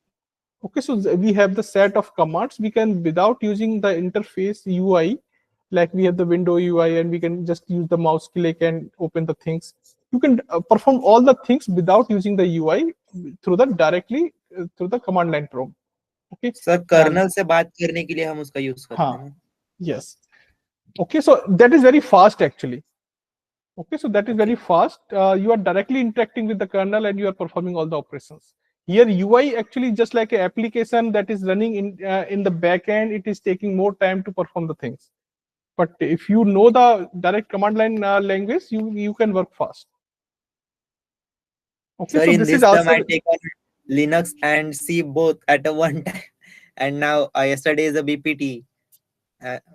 Okay, so we have the set of commands we can, without using the interface UI, like we have the window UI and we can just use the mouse click and open the things. You can perform all the things without using the UI through the directly through the command line prompt. Okay, sir colonel से बात करने के लिए हम उसका use करते हैं ना? Yes. Okay, so that is very fast actually. Okay, so that is very fast. You are directly interacting with the kernel and you are performing all the operations. Here UI actually just like an application that is running in the back end. It is taking more time to perform the things. But if you know the direct command line language, you can work fast. Okay, Sir, so in this is this term, also I take on Linux and C both at a one time. And now yesterday is a BPT.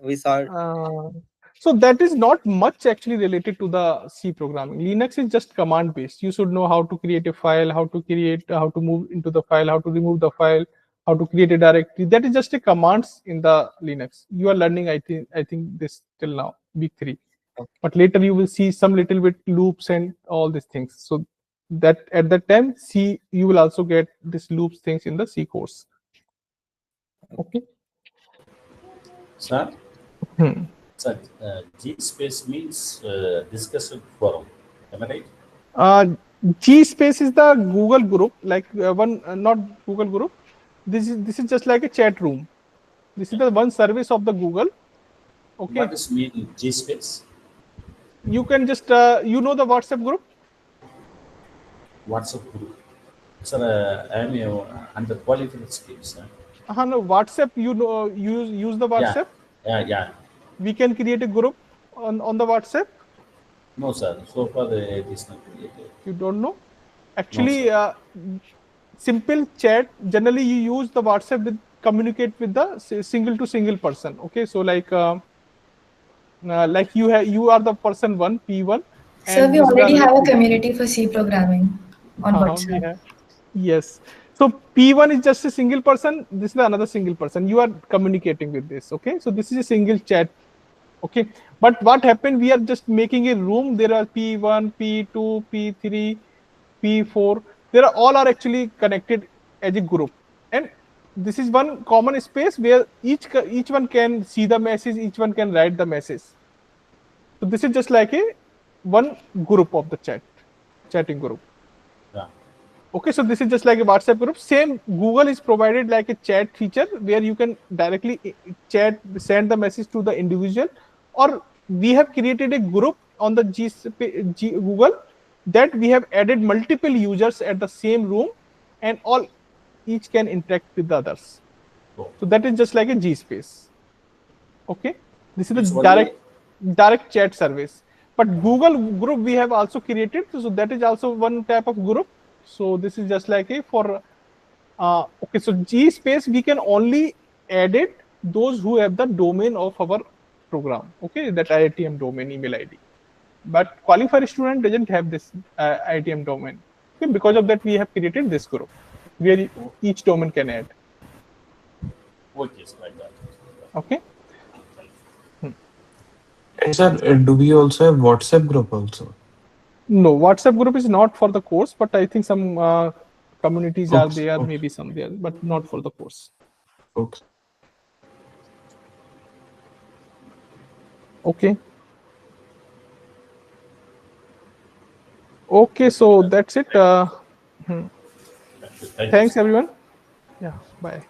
We saw. So that is not much actually related to the C programming. Linux is just command based. You should know how to create a file, how to move into the file, how to remove the file, how to create a directory. That is just a commands in the Linux. You are learning, I think this till now, week 3. But later you will see some little bit loops and all these things. So that at that time, C you will also get this loops things in the C course. Okay. Sir? Sir, G space means discussion forum. Am I right? G space is the Google group, like not Google group. This is just like a chat room. This is the one service of the Google. Okay. What does mean G space? You can just you know the WhatsApp group. WhatsApp group. Sir, I am underqualified skills. No, WhatsApp. You know, use the WhatsApp. Yeah. We can create a group on the WhatsApp. No, sir. So far, it is not created. You don't know? Actually, No, simple chat. Generally, you use the WhatsApp with communicate with the single to single person. Okay, so like you are the person 1 P1. So we already have a community for C programming on WhatsApp. We have. Yes. So P1 is just a single person. This is another single person. You are communicating with this. Okay. So this is a single chat. Okay. But what happened? We are just making a room. There are P1, P2, P3, P4. All are actually connected as a group. And this is one common space where each one can see the message, each one can write the message. So this is just like a one group of the chatting group. Yeah. Okay, so this is just like a WhatsApp group. Same, Google is provided like a chat feature where you can directly chat, send the message to the individual, or we have created a group on the Google that we have added multiple users at the same room, and all each can interact with the others. Oh. So that is just like a G space. Okay, this is It's the only direct chat service. But Google group we have also created, so that is also one type of group. So this is just like a for okay, so G space we can only edit those who have the domain of our program. Okay, that IITM domain email ID. But qualified student doesn't have this IITM domain. Okay, because of that we have created this group where each domain can add. okay, it's like that. Okay. And sir, do we also have WhatsApp group also? No, WhatsApp group is not for the course, but I think some communities are Okay. there, Okay. maybe some there, but not for the course. Okay. Okay. Okay, so that's it. Thank you. Thanks, everyone. Yeah, bye.